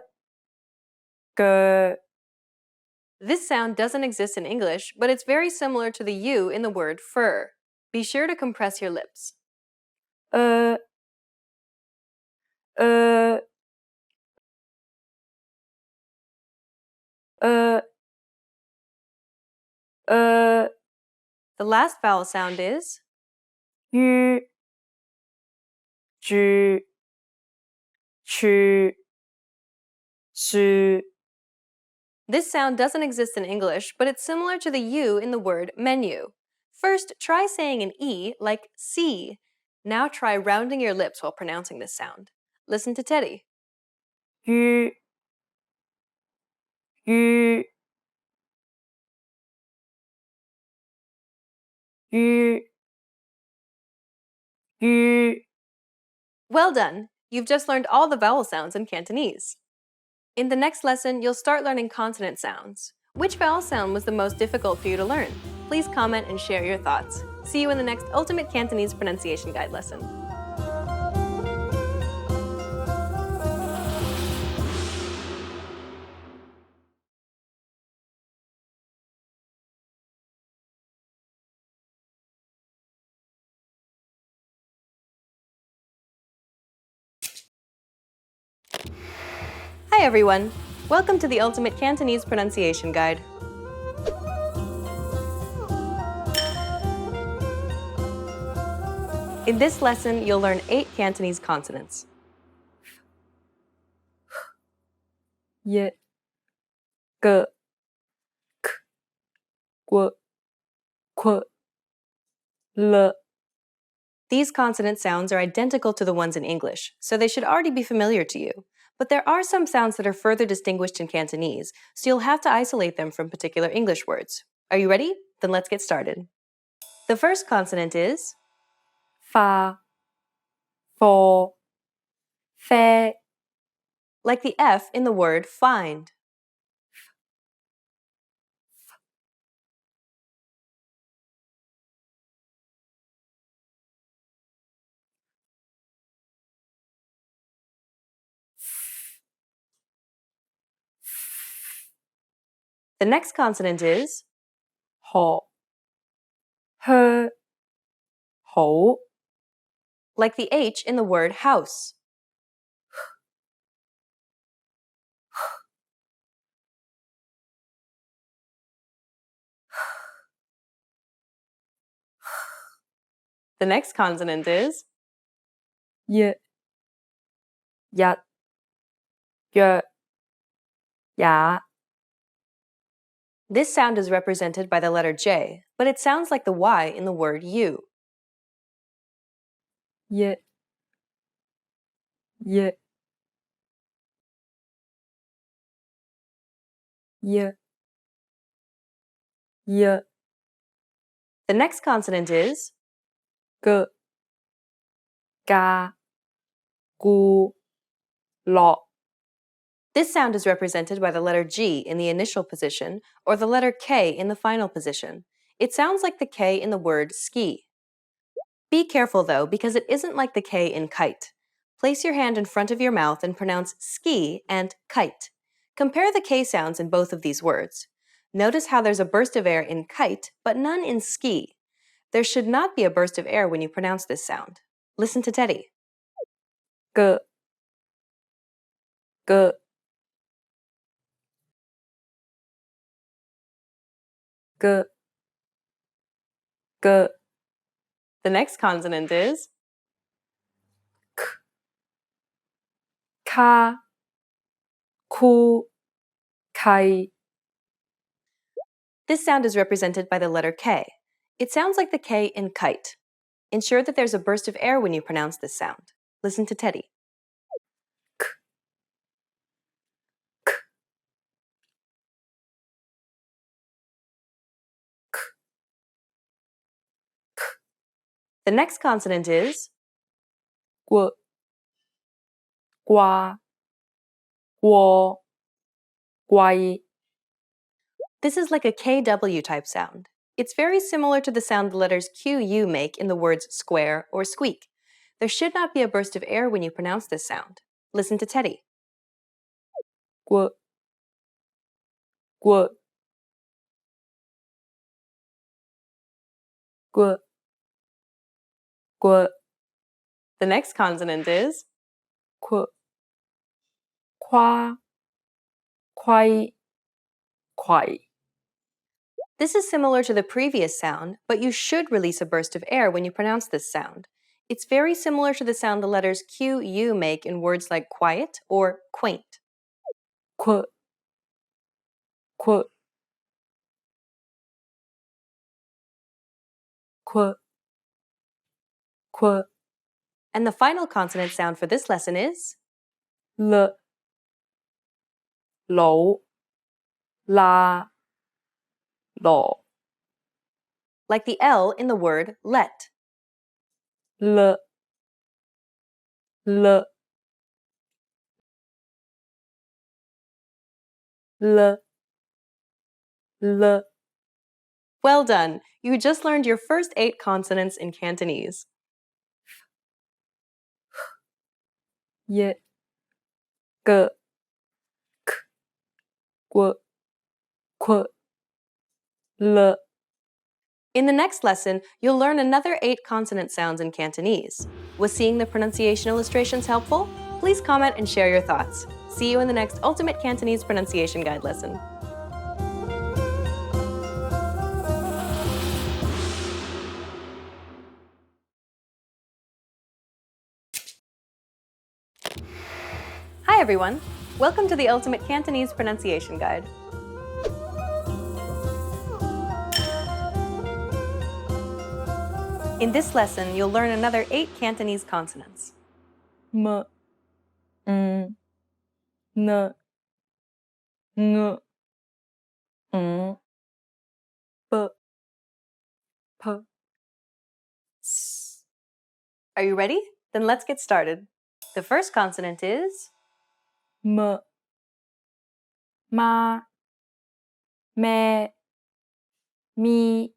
G. This sound doesn't exist in English, but it's very similar to the U in the word fur. Be sure to compress your lips. The The last vowel sound is U. Ju. Chu. Su. This sound doesn't exist in English, but it's similar to the U in the word menu. First, try saying an E like C. Now try rounding your lips while pronouncing this sound. Listen to Teddy. U. U. U. U. Well done! You've just learned all the vowel sounds in Cantonese. In the next lesson, you'll start learning consonant sounds. Which vowel sound was the most difficult for you to learn? Please comment and share your thoughts. See you in the next Ultimate Cantonese Pronunciation Guide lesson. Hi everyone! Welcome to the Ultimate Cantonese Pronunciation Guide. In this lesson, you'll learn 8 Cantonese consonants. Y. G. K. Q. Qu. L. These consonant sounds are identical to the ones in English, so they should already be familiar to you. But there are some sounds that are further distinguished in Cantonese, so you'll have to isolate them from particular English words. Are you ready? Then let's get started. The first consonant is Fa. Fo. Fe. like the F in the word find. The next consonant is Ho. H. Ho. like the H in the word house. The next consonant is Y. Yat. 約也 This sound is represented by the letter J, but it sounds like the Y in the word you. 一一一一 The next consonant is 嘅加咕落 This sound is represented by the letter G in the initial position or the letter K in the final position. It sounds like the K in the word ski. Be careful though, because it isn't like the K in kite. Place your hand in front of your mouth and pronounce ski and kite. Compare the K sounds in both of these words. Notice how there's a burst of air in kite, but none in ski. There should not be a burst of air when you pronounce this sound. Listen to Teddy. 嘅嘅嘅嘅 The next consonant is 卡酷溪 This sound is represented by the letter K. It sounds like the K in kite. Ensure that there's a burst of air when you pronounce this sound. Listen to Teddy. The next consonant is 過掛過貴 This is like a KW type sound. It's very similar to the sound the letters QU make in the words square or squeak. There should not be a burst of air when you pronounce this sound. Listen to Teddy. 過過過過 The next consonant is 過誇虧葵 This is similar to the previous sound, but you should release a burst of air when you pronounce this sound. It's very similar to the sound the letters QU make in words like quiet or quaint. 括括括括 And the final consonant sound for this lesson is 了老啦羅 like the L in the word let. 了了了了 Well done! You just learned your first 8 consonants in Cantonese. 一個 k 過括了 In the next lesson, you'll learn another 8 consonant sounds in Cantonese. Was seeing the pronunciation illustrations helpful? Please comment and share your thoughts. See you in the next Ultimate Cantonese Pronunciation Guide lesson. Hi everyone! Welcome to the Ultimate Cantonese Pronunciation Guide. In this lesson, you'll learn another 8 Cantonese consonants. m n n ng p p s Are you ready? Then let's get started. The first consonant is m ma me mi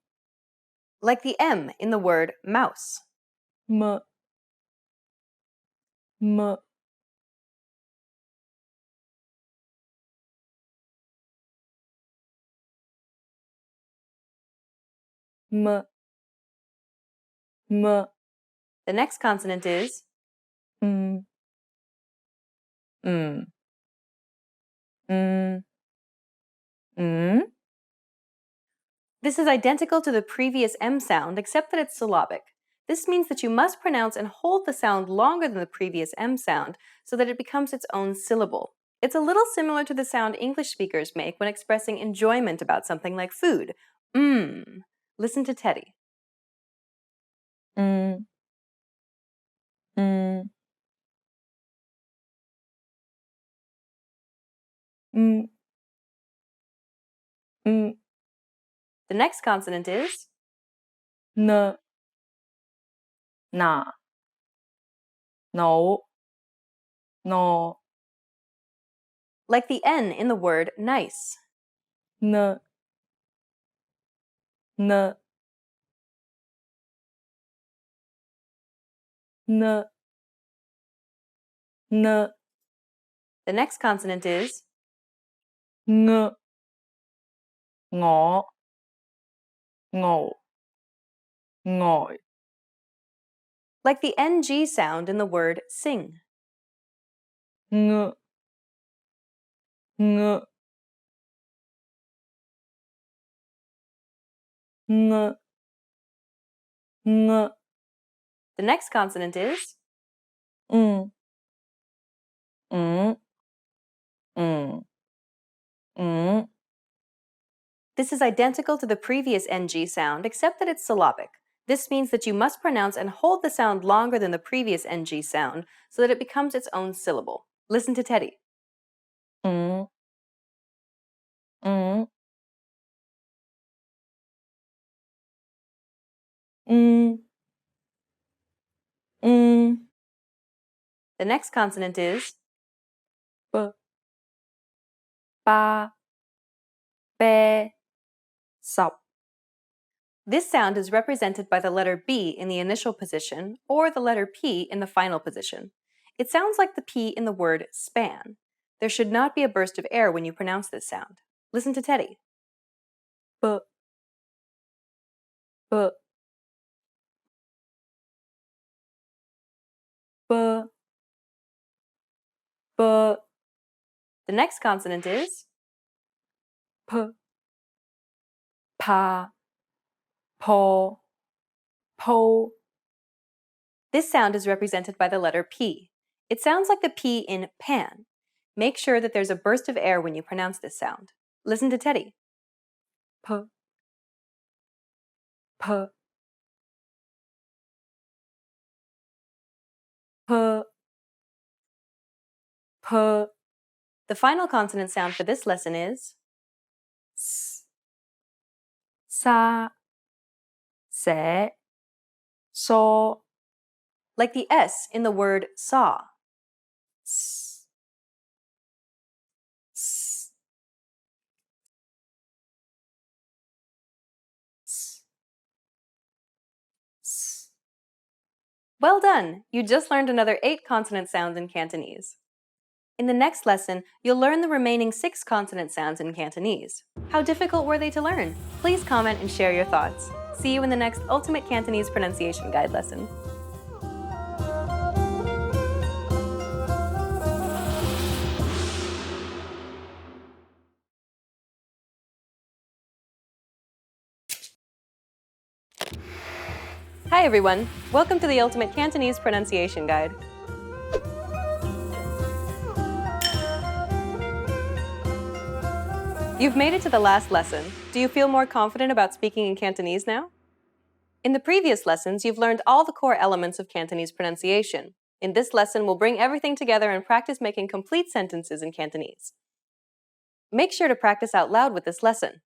like the M in the word mouse. m m m m The next consonant is mm mm. Mm. Mm. This is identical to the previous M sound, except that it's syllabic. This means that you must pronounce and hold the sound longer than the previous M sound so that it becomes its own syllable. It's a little similar to the sound English speakers make when expressing enjoyment about something like food. Listen to Teddy. 음, 음, 음, The next consonant is 너, 나, 너, 너, like the N in the word nice. 너, 너, 너, 너, The next consonant is ngơ, ngõ, ngộ, ngồi, like the NG sound in the word sing. ngơ, ngơ, ngơ, ngơ, The next consonant is 음, 음, 음, 음, This is identical to the previous NG sound, except that it's syllabic. This means that you must pronounce and hold the sound longer than the previous NG sound so that it becomes its own syllable. Listen to Teddy. 음, 음, 음, The next consonant is 빠, 빠, 빼, 섭, This sound is represented by the letter B in the initial position or the letter P in the final position. It sounds like the P in the word span. There should not be a burst of air when you pronounce this sound. Listen to Teddy. 빠, 빠, 빠, 빠, The next consonant is 파, 파, 포, 포, This sound is represented by the letter P. It sounds like the P in pan. Make sure that there's a burst of air when you pronounce this sound. Listen to Teddy. 파, 파, 파, 파, The final consonant sound for this lesson is 스, 사, 세, 소, like the S in the word saw. 스, 스, 스, 스. Well done! You just learned another 8 consonant sounds in Cantonese. In the next lesson, you'll learn the remaining 6 consonant sounds in Cantonese. How difficult were they to learn? Please comment and share your thoughts. See you in the next Ultimate Cantonese Pronunciation Guide lesson. Hi everyone! Welcome to the Ultimate Cantonese Pronunciation Guide. You've made it to the last lesson. Do you feel more confident about speaking in Cantonese now? In the previous lessons, you've learned all the core elements of Cantonese pronunciation. In this lesson, we'll bring everything together and practice making complete sentences in Cantonese. Make sure to practice out loud with this lesson.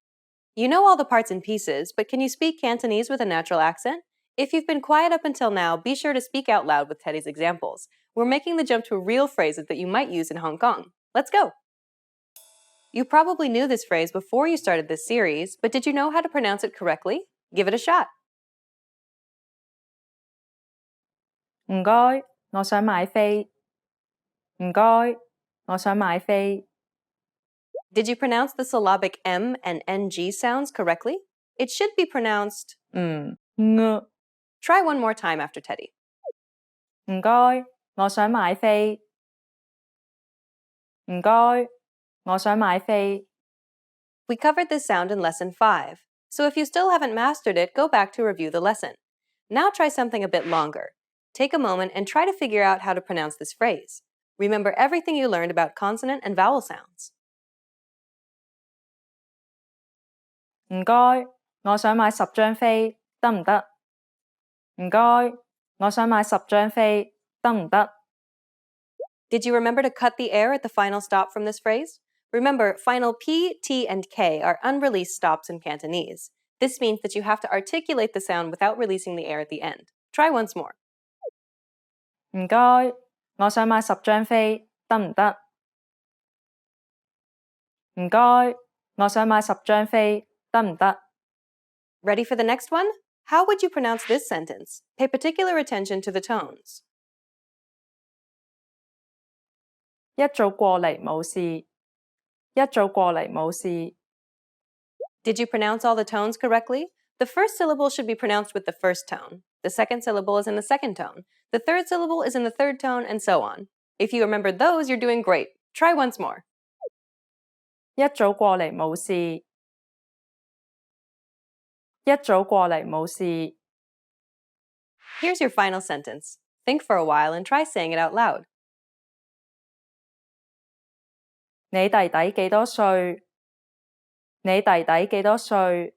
You know all the parts and pieces, but can you speak Cantonese with a natural accent? If you've been quiet up until now, be sure to speak out loud with Teddy's examples. We're making the jump to real phrases that you might use in Hong Kong. Let's go! You probably knew this phrase before you started this series, but did you know how to pronounce it correctly? Give it a shot. 唔該，我想買飛。唔該，我想買飛。 Did you pronounce the syllabic M and NG sounds correctly? It should be pronounced ng. Try one more time after Teddy. 唔該，我想買飛。唔該，我想買飛。 We covered this sound in Lesson 5, so if you still haven't mastered it, go back to review the lesson. Now try something a bit longer. Take a moment and try to figure out how to pronounce this phrase. Remember everything you learned about consonant and vowel sounds. 唔該，我想買10張飛，得唔得？唔該，我想買10張飛，得唔得？ Did you remember to cut the air at the final stop from this phrase? Remember, final P, T, and K are unreleased stops in Cantonese. This means that you have to articulate the sound without releasing the air at the end. Try once more. 唔該，我想買10張飛，得唔得？唔該，我想買10張飛，得唔得？ Ready for the next one? How would you pronounce this sentence? Pay particular attention to the tones. 一早過嚟冇事，一早過嚟冇事。 Did you pronounce all the tones correctly? The first syllable should be pronounced with the first tone. The second syllable is in the second tone. The third syllable is in the third tone, and so on. If you remembered those, you're doing great. Try once more. 一早過嚟冇事，一早過嚟冇事。 Here's your final sentence. Think for a while and try saying it out loud. 你弟弟幾多歲？你弟弟幾多歲？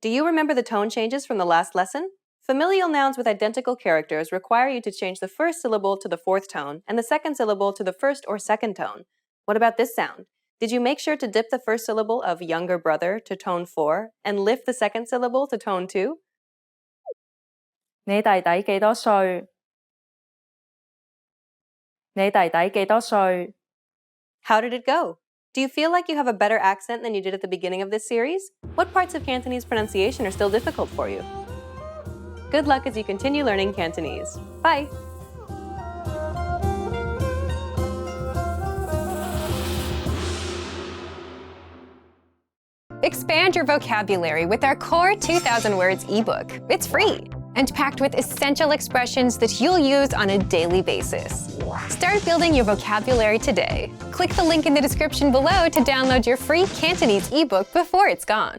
Do you remember the tone changes from the last lesson? Familial nouns with identical characters require you to change the first syllable to the fourth tone and the second syllable to the first or second tone. What about this sound? Did you make sure to dip the first syllable of younger brother to tone 4 and lift the second syllable to tone 2? 你弟弟幾多歲？你弟弟幾多歲？ How did it go? Do you feel like you have a better accent than you did at the beginning of this series? What parts of Cantonese pronunciation are still difficult for you? Good luck as you continue learning Cantonese. Bye! Expand your vocabulary with our Core 2000 Words ebook. It's free and packed with essential expressions that you'll use on a daily basis. Start building your vocabulary today. Click the link in the description below to download your free Cantonese ebook before it's gone.